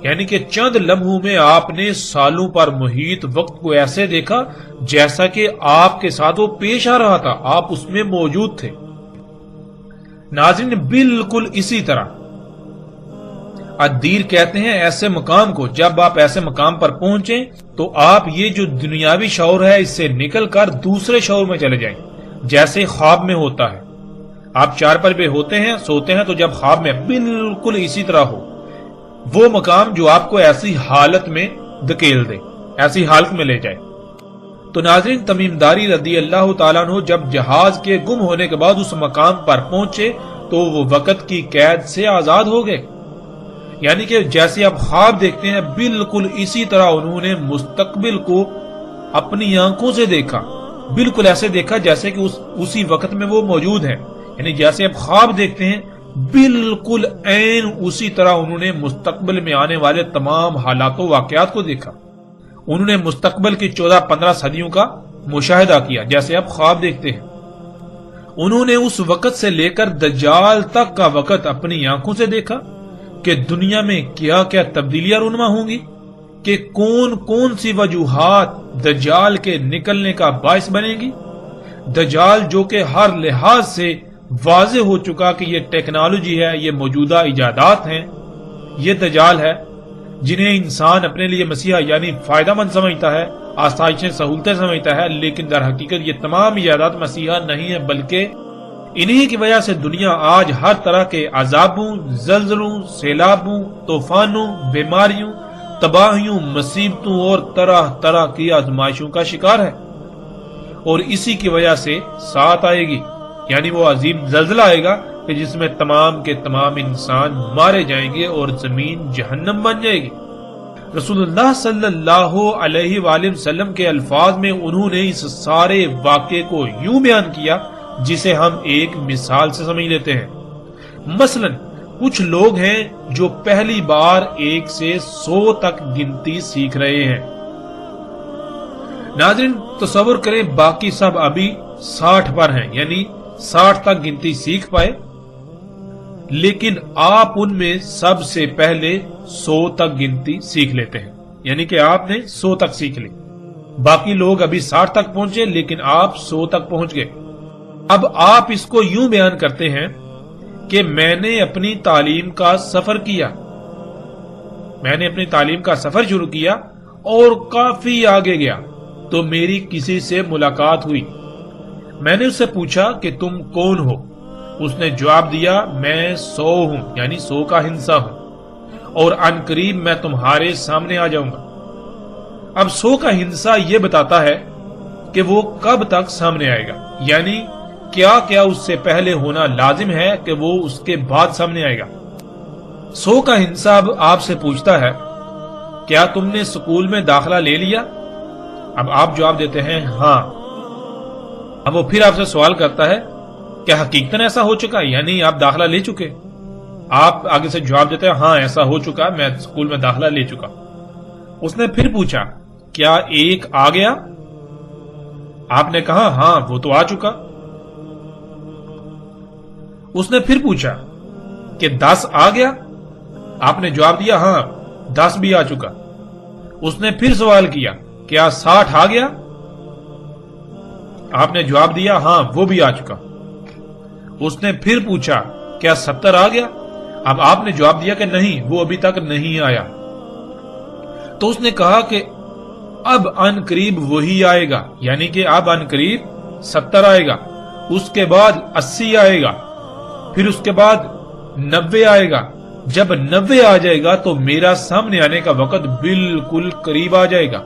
یعنی کہ چند لمحوں میں آپ نے سالوں پر محیط وقت کو ایسے دیکھا جیسا کہ آپ کے ساتھ وہ پیش آ رہا تھا، آپ اس میں موجود تھے۔ ناظرین بالکل اسی طرح الدیر کہتے ہیں ایسے مقام کو، جب آپ ایسے مقام پر پہنچیں تو آپ یہ جو دنیاوی شعور ہے اس سے نکل کر دوسرے شعور میں چلے جائیں، جیسے خواب میں ہوتا ہے۔ آپ چارپائی پہ ہوتے ہیں، سوتے ہیں، تو جب خواب میں بالکل اسی طرح ہو، وہ مقام جو آپ کو ایسی حالت میں دھکیل دے، ایسی حالت میں لے جائے۔ تو ناظرین تمیم داری رضی اللہ تعالیٰ عنہ جب جہاز کے گم ہونے کے بعد اس مقام پر پہنچے تو وہ وقت کی قید سے آزاد ہو گئے، یعنی کہ جیسے آپ خواب دیکھتے ہیں بالکل اسی طرح انہوں نے مستقبل کو اپنی آنکھوں سے دیکھا، بالکل ایسے دیکھا جیسے کہ اسی وقت میں وہ موجود ہیں، یعنی جیسے آپ خواب دیکھتے ہیں بالکل عین اسی طرح انہوں نے مستقبل میں آنے والے تمام حالات و واقعات کو دیکھا۔ انہوں نے مستقبل کی 14-15 صدیوں کا مشاہدہ کیا جیسے آپ خواب دیکھتے ہیں۔ انہوں نے اس وقت سے لے کر دجال تک کا وقت اپنی آنکھوں سے دیکھا کہ دنیا میں کیا کیا تبدیلیاں رونما ہوں گی، کہ کون کون سی وجوہات دجال کے نکلنے کا باعث بنے گی۔ دجال جو کہ ہر لحاظ سے واضح ہو چکا کہ یہ ٹیکنالوجی ہے، یہ موجودہ ایجادات ہیں، یہ دجال ہے جنہیں انسان اپنے لیے مسیحا یعنی فائدہ مند سمجھتا ہے، آسائشیں سہولتیں سمجھتا ہے، لیکن در حقیقت یہ تمام ایجادات مسیحا نہیں ہے، بلکہ انہی کی وجہ سے دنیا آج ہر طرح کے عذابوں، زلزلوں، سیلابوں، طوفانوں، بیماریوں، تباہیوں، مصیبتوں اور طرح طرح کی آزمائشوں کا شکار ہے، اور اسی کی وجہ سے ساتھ آئے گی، یعنی وہ عظیم زلزلہ آئے گا کہ جس میں تمام کے تمام انسان مارے جائیں گے اور زمین جہنم بن جائے گی۔ رسول اللہ صلی اللہ علیہ وآلہ وسلم کے الفاظ میں انہوں نے اس سارے واقعے کو یوں بیان کیا جسے ہم ایک مثال سے سمجھ لیتے ہیں۔ مثلا کچھ لوگ ہیں جو پہلی بار 1 سے 100 تک گنتی سیکھ رہے ہیں۔ ناظرین تصور کریں باقی سب ابھی 60 پر ہیں، یعنی 60 تک گنتی سیکھ پائے، لیکن آپ ان میں سب سے پہلے 100 تک گنتی سیکھ لیتے ہیں، یعنی کہ آپ نے 100 تک سیکھ لی۔ باقی لوگ ابھی 60 تک پہنچے لیکن آپ 100 تک پہنچ گئے۔ اب آپ اس کو یوں بیان کرتے ہیں کہ میں نے اپنی تعلیم کا سفر کیا، میں نے اپنی تعلیم کا سفر شروع کیا اور کافی آگے گیا تو میری کسی سے ملاقات ہوئی۔ میں نے اس سے پوچھا کہ تم کون ہو؟ اس نے جواب دیا میں 100 ہوں، یعنی 100 کا ہندسہ ہوں، اور ان قریب میں تمہارے سامنے آ جاؤں گا۔ اب 100 کا ہندسہ یہ بتاتا ہے کہ وہ کب تک سامنے آئے گا، یعنی کیا کیا اس سے پہلے ہونا لازم ہے کہ وہ اس کے بعد سامنے آئے گا۔ 100 کا ہندسہ اب آپ سے پوچھتا ہے کیا تم نے سکول میں داخلہ لے لیا؟ اب آپ جواب دیتے ہیں ہاں۔ اب وہ پھر آپ سے سوال کرتا ہے کیا حقیقتاً ایسا ہو چکا، یعنی آپ داخلہ لے چکے؟ آپ آگے سے جواب دیتے ہیں ہاں ایسا ہو چکا، میں سکول میں داخلہ لے چکا۔ اس نے پھر پوچھا کیا 1 آ گیا؟ آپ نے کہا ہاں وہ تو آ چکا۔ اس نے پھر پوچھا کہ 10 آ گیا؟ آپ نے جواب دیا ہاں 10 بھی آ چکا۔ اس نے پھر سوال کیا کیا 60 آ گیا؟ آپ نے جواب دیا ہاں وہ بھی آ چکا۔ اس نے پھر پوچھا کیا 70 آ گیا؟ اب آپ نے جواب دیا کہ نہیں وہ ابھی تک نہیں آیا۔ تو اس نے کہا کہ اب ان قریب وہی آئے گا، یعنی کہ اب ان قریب 70 آئے گا۔ اس کے بعد 80 آئے گا، پھر اس کے بعد 90 آئے گا۔ جب 90 آ جائے گا تو میرا سامنے آنے کا وقت بالکل قریب آ جائے گا،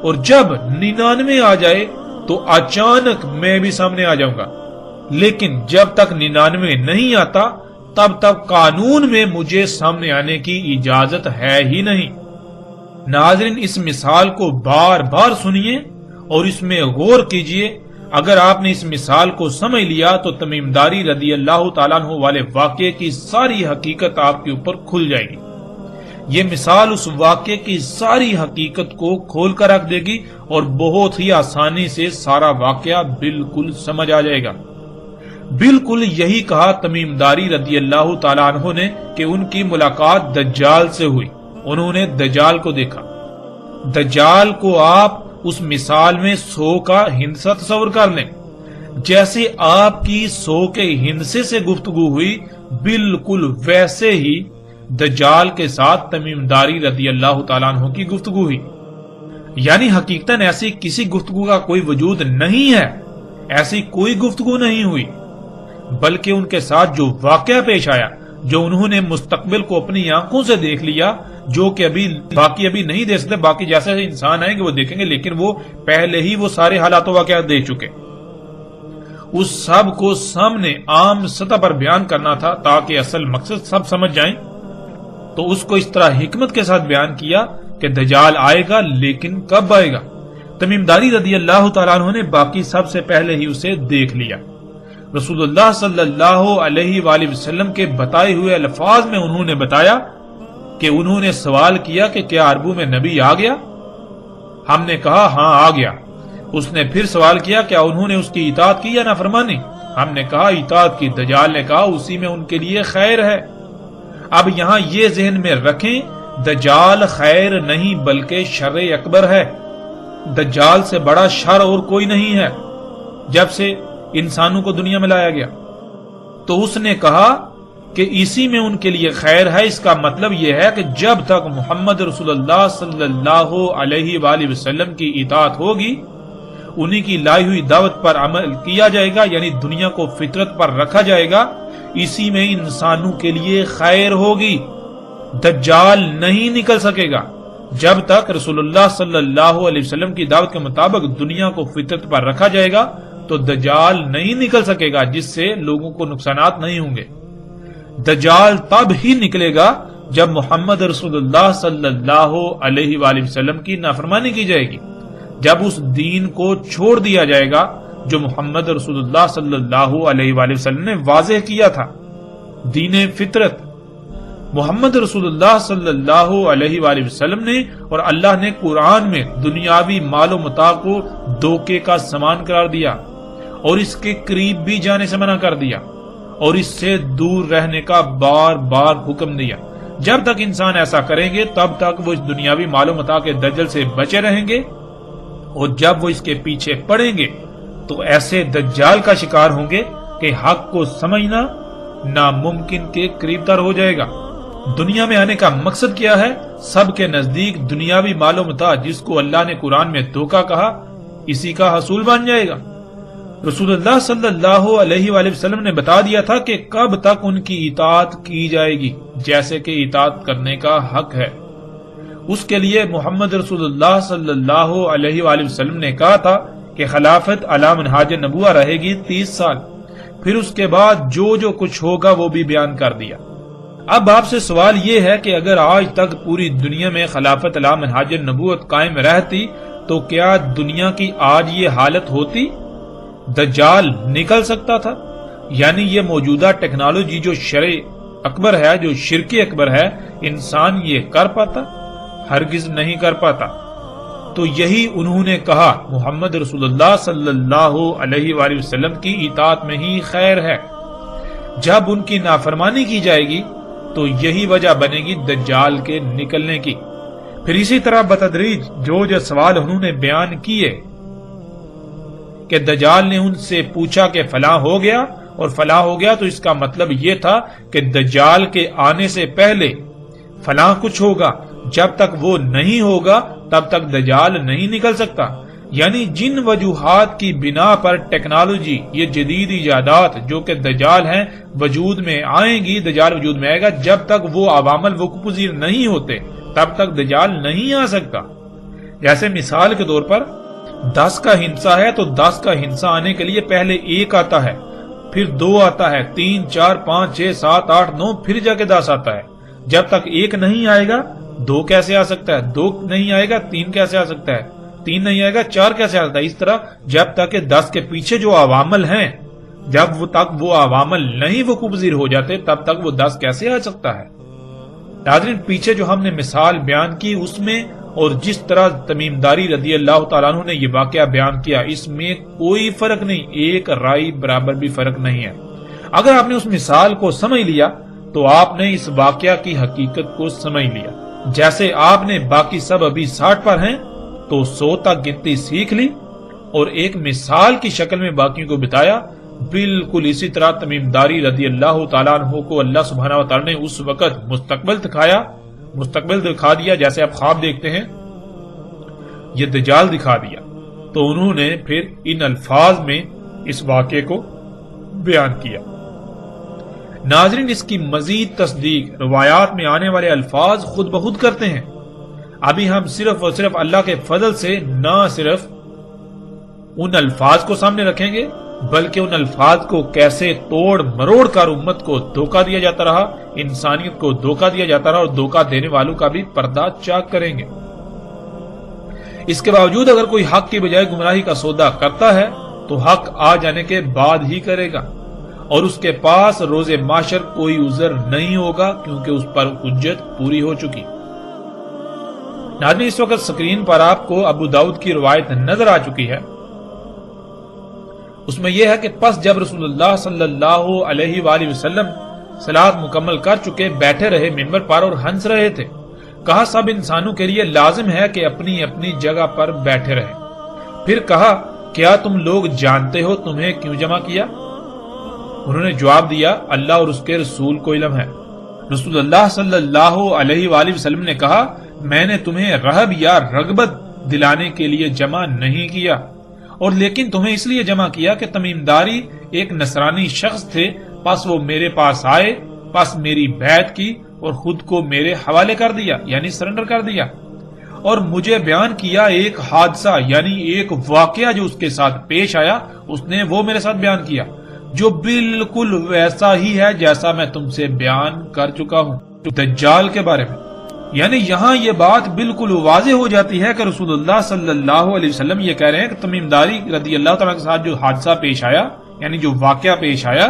اور جب 99 آ جائے تو اچانک میں بھی سامنے آ جاؤں گا، لیکن جب تک 99 نہیں آتا تب تک قانون میں مجھے سامنے آنے کی اجازت ہے ہی نہیں۔ ناظرین، اس مثال کو بار بار سنیے اور اس میں غور کیجئے۔ اگر آپ نے اس مثال کو سمجھ لیا تو تمیم داری رضی اللہ تعالیٰ عنہ والے واقعے کی ساری حقیقت آپ کے اوپر کھل جائے گی۔ یہ مثال اس واقعے کی ساری حقیقت کو کھول کر رکھ دے گی اور بہت ہی آسانی سے سارا واقعہ بالکل سمجھ آ جائے گا۔ بالکل یہی کہا تمیم داری رضی اللہ تعالیٰ عنہ نے کہ ان کی ملاقات دجال سے ہوئی، انہوں نے دجال کو دیکھا۔ دجال کو آپ اس مثال میں 100 کا ہندسہ تصور کر لیں، جیسے آپ کی 100 کے ہندسے سے گفتگو ہوئی بالکل ویسے ہی دجال کے ساتھ تمیم داری رضی اللہ تعالیٰ عنہ کی گفتگو ہوئی۔ یعنی حقیقتاً ایسی کسی گفتگو کا کوئی وجود نہیں ہے، ایسی کوئی گفتگو نہیں ہوئی، بلکہ ان کے ساتھ جو واقعہ پیش آیا، جو انہوں نے مستقبل کو اپنی آنکھوں سے دیکھ لیا، جو کہ باقی ابھی نہیں دیکھ سکتے، باقی جیسے انسان آئیں گے وہ دیکھیں گے، لیکن وہ پہلے ہی وہ سارے حالات و واقعات دیکھ چکے۔ اس سب کو سامنے عام سطح پر بیان کرنا تھا تاکہ اصل مقصد سب سمجھ جائیں، تو اس کو اس طرح حکمت کے ساتھ بیان کیا کہ دجال آئے گا، لیکن کب آئے گا؟ تمیم داری رضی اللہ تعالیٰ عنہ نے باقی سب سے پہلے ہی اسے دیکھ لیا۔ رسول اللہ صلی اللہ علیہ وآلہ وسلم کے بتائے ہوئے الفاظ میں انہوں نے بتایا کہ انہوں نے سوال کیا کہ کیا عربوں میں نبی آ گیا؟ ہم نے کہا ہاں آ گیا۔ اس نے پھر سوال کیا کیا انہوں نے اس کی اطاعت کی یا نافرمانی؟ ہم نے کہا اطاعت کی۔ دجال نے کہا اسی میں ان کے لیے خیر ہے۔ اب یہاں یہ ذہن میں رکھیں، دجال خیر نہیں بلکہ شر اکبر ہے۔ دجال سے بڑا شر اور کوئی نہیں ہے جب سے انسانوں کو دنیا میں لایا گیا۔ تو اس نے کہا کہ اسی میں ان کے لیے خیر ہے، اس کا مطلب یہ ہے کہ جب تک محمد رسول اللہ صلی اللہ علیہ وآلہ وسلم کی اطاعت ہوگی، انہی کی لائی ہوئی دعوت پر عمل کیا جائے گا، یعنی دنیا کو فطرت پر رکھا جائے گا، اسی میں انسانوں کے لیے خیر ہوگی۔ دجال نہیں نکل سکے گا جب تک رسول اللہ صلی اللہ علیہ وسلم کی دعوت کے مطابق دنیا کو فطرت پر رکھا جائے گا تو دجال نہیں نکل سکے گا، جس سے لوگوں کو نقصانات نہیں ہوں گے۔ دجال تب ہی نکلے گا جب محمد رسول اللہ صلی اللہ علیہ وآلہ وسلم کی نافرمانی کی جائے گی، جب اس دین کو چھوڑ دیا جائے گا جو محمد رسول اللہ صلی اللہ علیہ وآلہ وسلم نے واضح کیا تھا، دین فطرت۔ محمد رسول اللہ صلی اللہ علیہ وآلہ وسلم نے اور اللہ نے قرآن میں دنیاوی مال و متاع کو دھوکے کا سامان قرار دیا اور اس کے قریب بھی جانے سے منع کر دیا اور اس سے دور رہنے کا بار بار حکم دیا۔ جب تک انسان ایسا کریں گے تب تک وہ اس دنیاوی مال و متاع کے دجل سے بچے رہیں گے، اور جب وہ اس کے پیچھے پڑیں گے تو ایسے دجال کا شکار ہوں گے کہ حق کو سمجھنا ناممکن کے قریب تر ہو جائے گا۔ دنیا میں آنے کا مقصد کیا ہے؟ سب کے نزدیک دنیاوی مال و متاع جس کو اللہ نے قرآن میں دھوکہ کہا، اسی کا حصول بن جائے گا۔ رسول اللہ صلی اللہ علیہ وآلہ وسلم نے بتا دیا تھا کہ کب تک ان کی اطاعت کی جائے گی، جیسے کہ اطاعت کرنے کا حق ہے۔ اس کے لیے محمد رسول اللہ صلی اللہ علیہ وآلہ وسلم نے کہا تھا کہ خلافت علی منہاج نبوہ رہے گی 30 سال، پھر اس کے بعد جو کچھ ہوگا وہ بھی بیان کر دیا۔ اب آپ سے سوال یہ ہے کہ اگر آج تک پوری دنیا میں خلافت علی منہاج نبوت قائم رہتی تو کیا دنیا کی آج یہ حالت ہوتی؟ دجال نکل سکتا تھا؟ یعنی یہ موجودہ ٹیکنالوجی جو شرع اکبر ہے، جو شرک اکبر ہے، انسان یہ کر پاتا؟ ہرگز نہیں کر پاتا۔ تو یہی انہوں نے کہا محمد رسول اللہ صلی اللہ علیہ وآلہ وسلم کی اطاعت میں ہی خیر ہے۔ جب ان کی نافرمانی کی جائے گی تو یہی وجہ بنے گی دجال کے نکلنے کی۔ پھر اسی طرح بتدریج جو سوال انہوں نے بیان کیے کہ دجال نے ان سے پوچھا کہ فلاں ہو گیا اور فلاں ہو گیا، تو اس کا مطلب یہ تھا کہ دجال کے آنے سے پہلے فلاں کچھ ہوگا، جب تک وہ نہیں ہوگا تب تک دجال نہیں نکل سکتا۔ یعنی جن وجوہات کی بنا پر ٹیکنالوجی، یہ جدید ایجادات جو کہ دجال ہیں وجود میں آئیں گی، دجال وجود میں آئے گا، جب تک وہ عوامل وقوع پذیر نہیں ہوتے تب تک دجال نہیں آ سکتا۔ جیسے مثال کے طور پر 10 کا ہندسہ ہے تو 10 کا ہندسہ آنے کے لیے پہلے 1 آتا ہے، پھر 2 آتا ہے، 3 4 5 6 7 8 9 پھر جا کے 10 آتا ہے۔ جب تک 1 نہیں آئے گا 2 کیسے آ سکتا ہے، 2 نہیں آئے گا 3 کیسے آ سکتا ہے، 3 نہیں آئے گا 4 کیسے آ سکتا ہے۔ اس طرح جب تک کہ 10 کے پیچھے جو عوامل ہیں، جب تک وہ عوامل نہیں وقوع پذیر ہو جاتے تب تک وہ 10 کیسے آ سکتا ہے۔ ناظرین، پیچھے جو ہم نے مثال بیان کی اس میں اور جس طرح تمیم داری رضی اللہ تعالیٰ عنہ نے یہ واقعہ بیان کیا، اس میں کوئی فرق نہیں، ایک رائی برابر بھی فرق نہیں ہے۔ اگر آپ نے اس مثال کو سمجھ لیا تو آپ نے اس واقعہ کی حقیقت کو سمجھ لیا۔ جیسے آپ نے باقی سب ابھی 60 پر ہیں تو 100 تک گنتی سیکھ لی اور ایک مثال کی شکل میں باقیوں کو بتایا، بالکل اسی طرح تمیم داری رضی اللہ تعالیٰ عنہ کو اللہ سبحانہ و تعالیٰ نے اس وقت مستقبل دکھا دیا، جیسے آپ خواب دیکھتے ہیں، یہ دجال دکھا دیا، تو انہوں نے پھر ان الفاظ میں اس واقعے کو بیان کیا۔ ناظرین، اس کی مزید تصدیق روایات میں آنے والے الفاظ خود بخود کرتے ہیں۔ ابھی ہم صرف اور صرف اللہ کے فضل سے نہ صرف ان الفاظ کو سامنے رکھیں گے بلکہ ان الفاظ کو کیسے توڑ مروڑ کر امت کو دھوکہ دیا جاتا رہا، انسانیت کو دھوکہ دیا جاتا رہا، اور دھوکہ دینے والوں کا بھی پردہ چاک کریں گے۔ اس کے باوجود اگر کوئی حق کی بجائے گمراہی کا سودا کرتا ہے تو حق آ جانے کے بعد ہی کرے گا، اور اس کے پاس روز محشر کوئی عذر نہیں ہوگا کیونکہ اس پر حجت پوری ہو چکی۔ ناظرین، اس وقت سکرین پر آپ کو ابو داؤد کی روایت نظر آ چکی ہے۔ اس میں یہ ہے کہ پس جب رسول اللہ صلی اللہ علیہ وآلہ وسلم صلاۃ مکمل کر چکے بیٹھے رہے ممبر پر اور ہنس رہے تھے، کہا سب انسانوں کے لیے لازم ہے کہ اپنی اپنی جگہ پر بیٹھے رہیں۔ پھر کہا کیا تم لوگ جانتے ہو تمہیں کیوں جمع کیا؟ انہوں نے جواب دیا اللہ اور اس کے رسول کو علم ہے۔ رسول اللہ صلی اللہ علیہ وآلہ وسلم نے کہا میں نے تمہیں رہب یا رغبت دلانے کے لیے جمع نہیں کیا، اور لیکن تمہیں اس لیے جمع کیا کہ تمیم داری ایک نصرانی شخص تھے، پس وہ میرے پاس آئے، پس میری بیعت کی اور خود کو میرے حوالے کر دیا، یعنی سرنڈر کر دیا، اور مجھے بیان کیا ایک حادثہ، یعنی ایک واقعہ جو اس کے ساتھ پیش آیا، اس نے وہ میرے ساتھ بیان کیا جو بالکل ویسا ہی ہے جیسا میں تم سے بیان کر چکا ہوں دجال کے بارے میں۔ یعنی یہاں یہ بات بالکل واضح ہو جاتی ہے کہ رسول اللہ صلی اللہ علیہ وسلم یہ کہہ رہے ہیں کہ تمیم داری رضی اللہ تعالیٰ کے ساتھ جو حادثہ پیش آیا، یعنی جو واقعہ پیش آیا،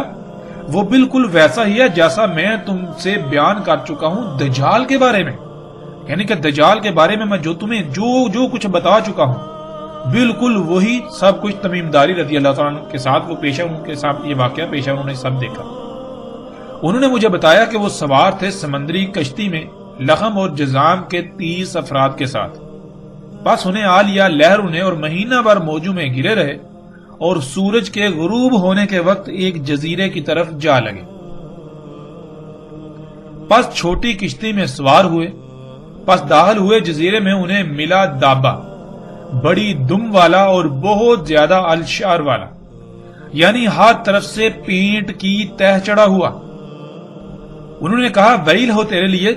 وہ بالکل ویسا ہی ہے جیسا میں تم سے بیان کر چکا ہوں دجال کے بارے میں۔ یعنی کہ دجال کے بارے میں جو تمہیں جو کچھ بتا چکا ہوں بالکل وہی سب کچھ تمیم داری رضی اللہ تعالیٰ کے ساتھ وہ پیش ہے، ان کے ساتھ یہ واقعہ پیش ہے، انہوں نے سب دیکھا۔ انہوں نے مجھے بتایا کہ وہ سوار تھے سمندری کشتی میں لخم اور جزام کے 30 افراد کے ساتھ، بس انہیں آ لیا لہر انہیں، اور مہینہ بھر موجوں میں گرے رہے اور سورج کے غروب ہونے کے وقت ایک جزیرے کی طرف جا لگے۔ پس چھوٹی کشتی میں سوار ہوئے، پس داخل ہوئے جزیرے میں، انہیں ملا دابا، بڑی دم والا اور بہت زیادہ الشعر والا، یعنی ہر طرف سے پینٹ کی تہ چڑھا ہوا۔ انہوں نے کہا ویل ہو تیرے لیے،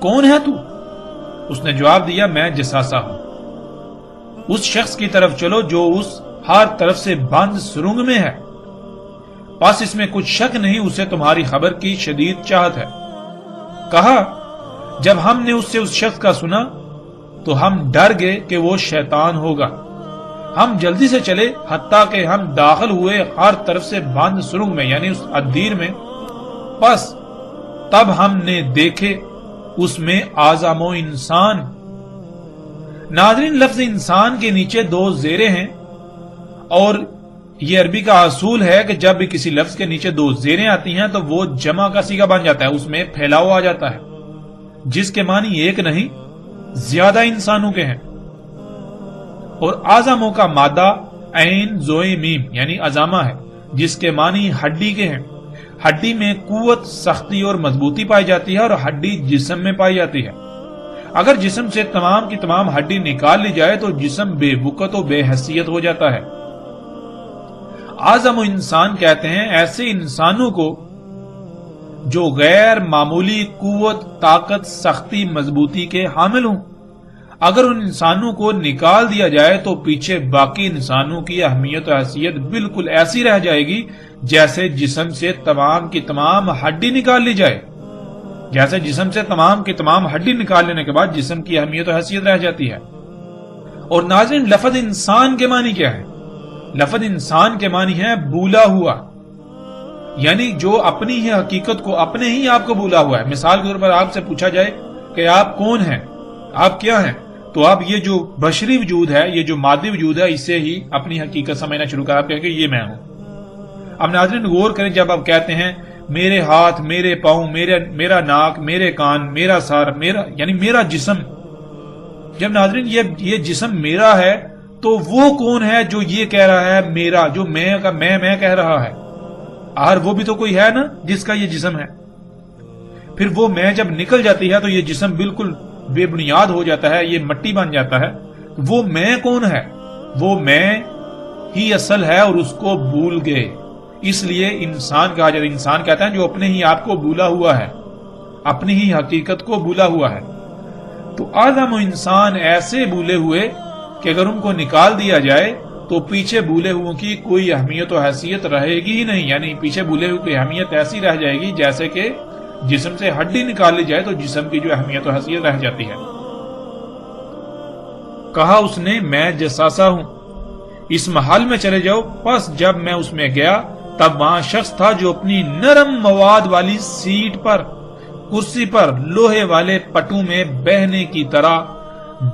کون ہے تو؟ اس نے جواب دیا میں جساسا ہوں۔ اس شخص کی طرف چلو جو اس ہر طرف سے بند سرنگ میں ہے، پس اس میں کچھ شک نہیں اسے تمہاری خبر کی شدید چاہت ہے۔ کہا جب ہم نے اس سے اس شخص کا سنا تو ہم ڈر گئے کہ وہ شیطان ہوگا، ہم جلدی سے چلے حتیٰ کہ ہم داخل ہوئے ہر طرف سے بند سرنگ میں، یعنی اس ادیر میں، پس تب ہم نے دیکھے اس میں اعظم و انسان۔ ناظرین، لفظ انسان کے نیچے 2 زیریں ہیں، اور یہ عربی کا اصول ہے کہ جب بھی کسی لفظ کے نیچے 2 زیریں آتی ہیں تو وہ جمع کا صیغہ بن جاتا ہے، اس میں پھیلاؤ آ جاتا ہے، جس کے معنی ایک نہیں زیادہ انسانوں کے ہیں۔ اور اعظموں کا مادہ عین زوئے میم یعنی عظامہ ہے، جس کے معنی ہڈی کے ہیں۔ ہڈی میں قوت، سختی اور مضبوطی پائی جاتی ہے، اور ہڈی جسم میں پائی جاتی ہے۔ اگر جسم سے تمام کی تمام ہڈی نکال لی جائے تو جسم بے وقت و بے حیثیت ہو جاتا ہے۔ اعظم انسان کہتے ہیں ایسے انسانوں کو جو غیر معمولی قوت، طاقت، سختی، مضبوطی کے حامل ہوں۔ اگر ان انسانوں کو نکال دیا جائے تو پیچھے باقی انسانوں کی اہمیت و حیثیت بالکل ایسی رہ جائے گی جیسے جسم سے تمام کی تمام ہڈی نکال لی جائے، جیسے جسم سے تمام کی تمام ہڈی نکال لینے کے بعد جسم کی اہمیت و حیثیت رہ جاتی ہے۔ اور ناظرین، لفظ انسان کے معنی کیا ہے؟ لفظ انسان کے معنی ہے بولا ہوا، یعنی جو اپنی ہی حقیقت کو، اپنے ہی آپ کو بولا ہوا ہے۔ مثال کے طور پر آپ سے پوچھا جائے کہ آپ کون ہیں، آپ کیا ہیں، تو آپ یہ جو بشری وجود ہے، یہ جو مادی وجود ہے، اسے ہی اپنی حقیقت سمجھنا شروع کر، آپ کہیں کہ یہ میں ہوں۔ اب ناظرین غور کریں، جب آپ کہتے ہیں میرے ہاتھ، میرے پاؤں، میرا ناک، میرے کان، میرا سر، یعنی میرا جسم، جب ناظرین یہ جسم میرا ہے تو وہ کون ہے جو یہ کہہ رہا ہے میرا، جو میں کہہ رہا ہے؟ آخر وہ بھی تو کوئی ہے نا جس کا یہ جسم ہے۔ پھر وہ میں جب نکل جاتی ہے تو یہ جسم بالکل بے بنیاد ہو جاتا ہے، یہ مٹی بن جاتا ہے۔ وہ میں کون ہے؟ وہ میں ہی اصل ہے اور اس کو بھول گئے، اس لیے انسان کہا جاتا ہے۔ انسان کہتا ہے جو اپنے ہی آپ کو بھولا ہوا ہے، اپنی ہی حقیقت کو بھولا ہوا ہے۔ تو اعظم انسان ایسے بھولے ہوئے کہ اگر ان کو نکال دیا جائے تو پیچھے بھولے ہوئے کی کوئی اہمیت و حیثیت رہے گی ہی نہیں، یعنی پیچھے بھولے ہوئے کی اہمیت ایسی رہ جائے گی جیسے کہ جسم سے ہڈی نکال لی جائے تو جسم کی جو اہمیت و حیثیت رہ جاتی ہے۔ کہا اس نے میں جساسا ہوں، اس محل میں چلے جاؤ۔ پس جب میں اس میں گیا تب وہاں شخص تھا جو اپنی نرم مواد والی سیٹ پر، کرسی پر لوہے والے پٹوں میں بہنے کی طرح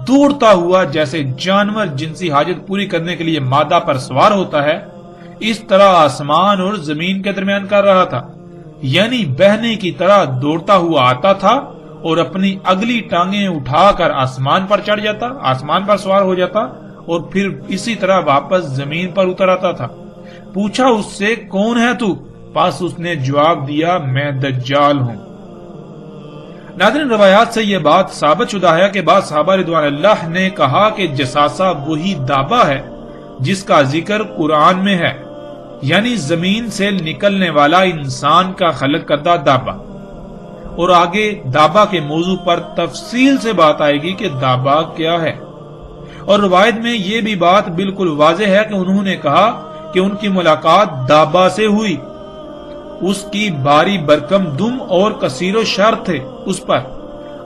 دوڑتا ہوا، جیسے جانور جنسی حاجت پوری کرنے کے لیے مادہ پر سوار ہوتا ہے، اس طرح آسمان اور زمین کے درمیان کر رہا تھا۔ یعنی بہنے کی طرح دوڑتا ہوا آتا تھا اور اپنی اگلی ٹانگیں اٹھا کر آسمان پر چڑھ جاتا، آسمان پر سوار ہو جاتا اور پھر اسی طرح واپس زمین پر اتر آتا تھا۔ پوچھا اس سے کون ہے تو؟ پس اس نے جواب دیا میں دجال ہوں۔ ناظرین روایات سے یہ بات ثابت شدہ ہے کہ بعض صحابہ رضوان اللہ نے کہا کہ جساسا وہی دابا ہے جس کا ذکر قرآن میں ہے، یعنی زمین سے نکلنے والا انسان کا خلق کردہ دابا۔ اور آگے دابا کے موضوع پر تفصیل سے بات آئے گی کہ دابا کیا ہے۔ اور روایت میں یہ بھی بات بالکل واضح ہے کہ انہوں نے کہا کہ ان کی ملاقات دابا سے ہوئی، اس کی باری برکم دم اور کثیر و شر تھے اس پر۔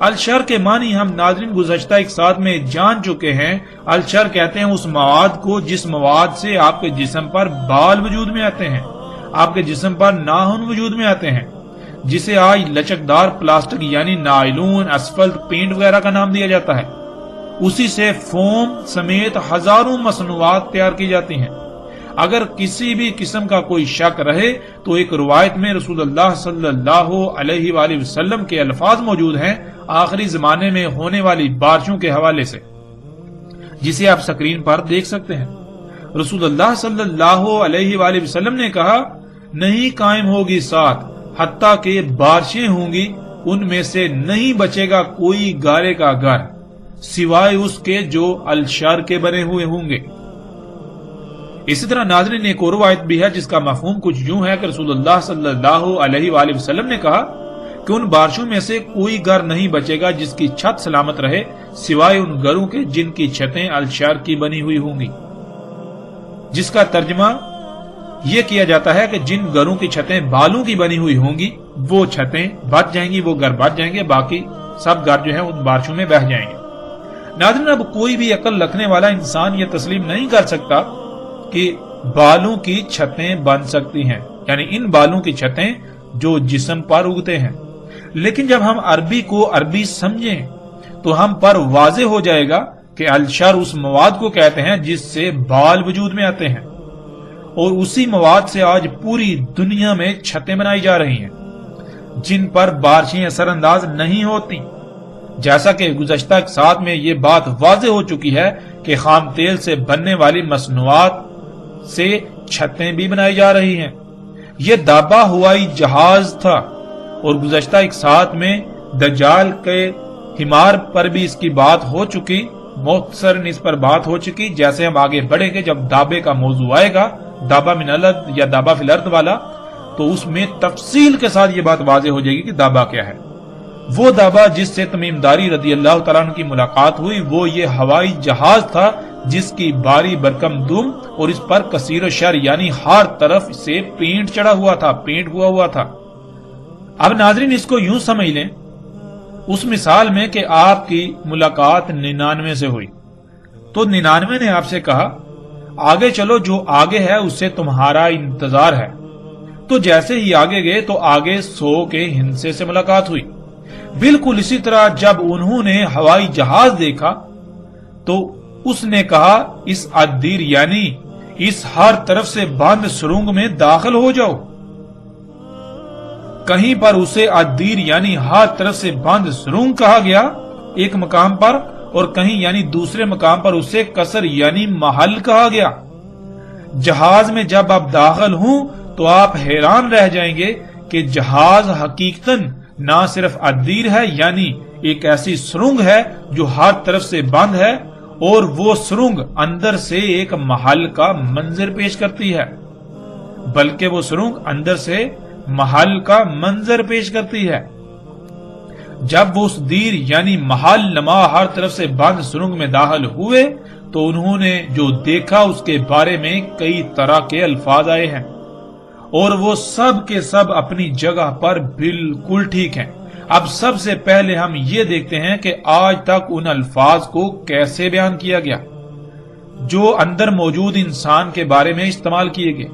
الشر کے معنی ہم ناظرین گزشتہ ایک ساتھ میں جان چکے ہیں۔ الشر کہتے ہیں اس مواد کو جس مواد سے آپ کے جسم پر بال وجود میں آتے ہیں، آپ کے جسم پر ناخن وجود میں آتے ہیں، جسے آج لچکدار پلاسٹک یعنی نائلون، اسفلٹ، پینٹ وغیرہ کا نام دیا جاتا ہے۔ اسی سے فوم سمیت ہزاروں مصنوعات تیار کی جاتی ہیں۔ اگر کسی بھی قسم کا کوئی شک رہے تو ایک روایت میں رسول اللہ صلی اللہ علیہ وآلہ وسلم کے الفاظ موجود ہیں آخری زمانے میں ہونے والی بارشوں کے حوالے سے، جسے آپ سکرین پر دیکھ سکتے ہیں۔ رسول اللہ صلی اللہ علیہ وآلہ وسلم نے کہا نہیں قائم ہوگی ساتھ حتیٰ کہ بارشیں ہوں گی، ان میں سے نہیں بچے گا کوئی گارے کا گھر سوائے اس کے جو الشر کے بنے ہوئے ہوں گے۔ اسی طرح ناظرین ایک اور روایت بھی ہے جس کا مفہوم کچھ یوں ہے کہ رسول اللہ صلی اللہ علیہ وآلہ وسلم نے کہا کہ ان بارشوں میں سے کوئی گھر نہیں بچے گا جس کی چھت سلامت رہے سوائے ان گھروں کے جن کی چھتیں الشر کی بنی ہوئی ہوں گی، جس کا ترجمہ یہ کیا جاتا ہے کہ جن گھروں کی چھتیں بالوں کی بنی ہوئی ہوں گی وہ چھتیں بچ جائیں گی، وہ گھر بچ جائیں گے، باقی سب گھر جو ہیں ان بارشوں میں بہہ جائیں گے۔ ناظرین اب کوئی بھی عقل رکھنے والا انسان یہ تسلیم نہیں کر سکتا کہ بالوں کی چھتیں بن سکتی ہیں، یعنی ان بالوں کی چھتیں جو جسم پر اگتے ہیں۔ لیکن جب ہم عربی کو عربی سمجھیں تو ہم پر واضح ہو جائے گا کہ الشر اس مواد کو کہتے ہیں جس سے بال وجود میں آتے ہیں، اور اسی مواد سے آج پوری دنیا میں چھتیں بنائی جا رہی ہیں جن پر بارشیں اثر انداز نہیں ہوتی۔ جیسا کہ گزشتہ ساتھ میں یہ بات واضح ہو چکی ہے کہ خام تیل سے بننے والی مصنوعات سے چھتیں بھی بنائی جا رہی ہیں۔ یہ دابا ہوائی جہاز تھا، اور گزشتہ ایک ساتھ میں دجال کے حمار پر بھی اس کی بات ہو چکی، مختصراً اس پر بات ہو چکی۔ جیسے ہم آگے بڑھیں گے، جب دابے کا موضوع آئے گا، دابا من الارض یا دابا فی الارض والا، تو اس میں تفصیل کے ساتھ یہ بات واضح ہو جائے گی کہ دابا کیا ہے۔ وہ دابا جس سے تمیم داری رضی اللہ تعالیٰ عنہ کی ملاقات ہوئی، وہ یہ ہوائی جہاز تھا جس کی باری برکم دم اور اس پر کثیر و شر یعنی ہر طرف سے پینٹ چڑھا ہوا تھا، پینٹ ہوا تھا۔ اب ناظرین اس کو یوں سمجھ لیں، اس مثال میں کہ آپ کی ملاقات 99 سے ہوئی، تو 99 نے آپ سے کہا آگے چلو، جو آگے ہے اس سے تمہارا انتظار ہے۔ تو جیسے ہی آگے گئے تو آگے 100 کے ہندسے سے ملاقات ہوئی۔ بالکل اسی طرح جب انہوں نے ہوائی جہاز دیکھا تو اس نے کہا اس عدیر یعنی اس ہر طرف سے بند سرنگ میں داخل ہو جاؤ۔ کہیں پر اسے عدیر یعنی ہر طرف سے بند سرنگ کہا گیا ایک مقام پر، اور کہیں یعنی دوسرے مقام پر اسے قصر یعنی محل کہا گیا۔ جہاز میں جب آپ داخل ہوں تو آپ حیران رہ جائیں گے کہ جہاز حقیقتاً نہ صرف عدیر ہے یعنی ایک ایسی سرنگ ہے جو ہر طرف سے بند ہے، اور وہ سرنگ اندر سے ایک محل کا منظر پیش کرتی ہے، بلکہ وہ سرنگ اندر سے محل کا منظر پیش کرتی ہے۔ جب وہ اس دیر یعنی محل نما ہر طرف سے بند سرنگ میں داخل ہوئے تو انہوں نے جو دیکھا اس کے بارے میں کئی طرح کے الفاظ آئے ہیں، اور وہ سب کے سب اپنی جگہ پر بالکل ٹھیک ہیں۔ اب سب سے پہلے ہم یہ دیکھتے ہیں کہ آج تک ان الفاظ کو کیسے بیان کیا گیا جو اندر موجود انسان کے بارے میں استعمال کیے گئے۔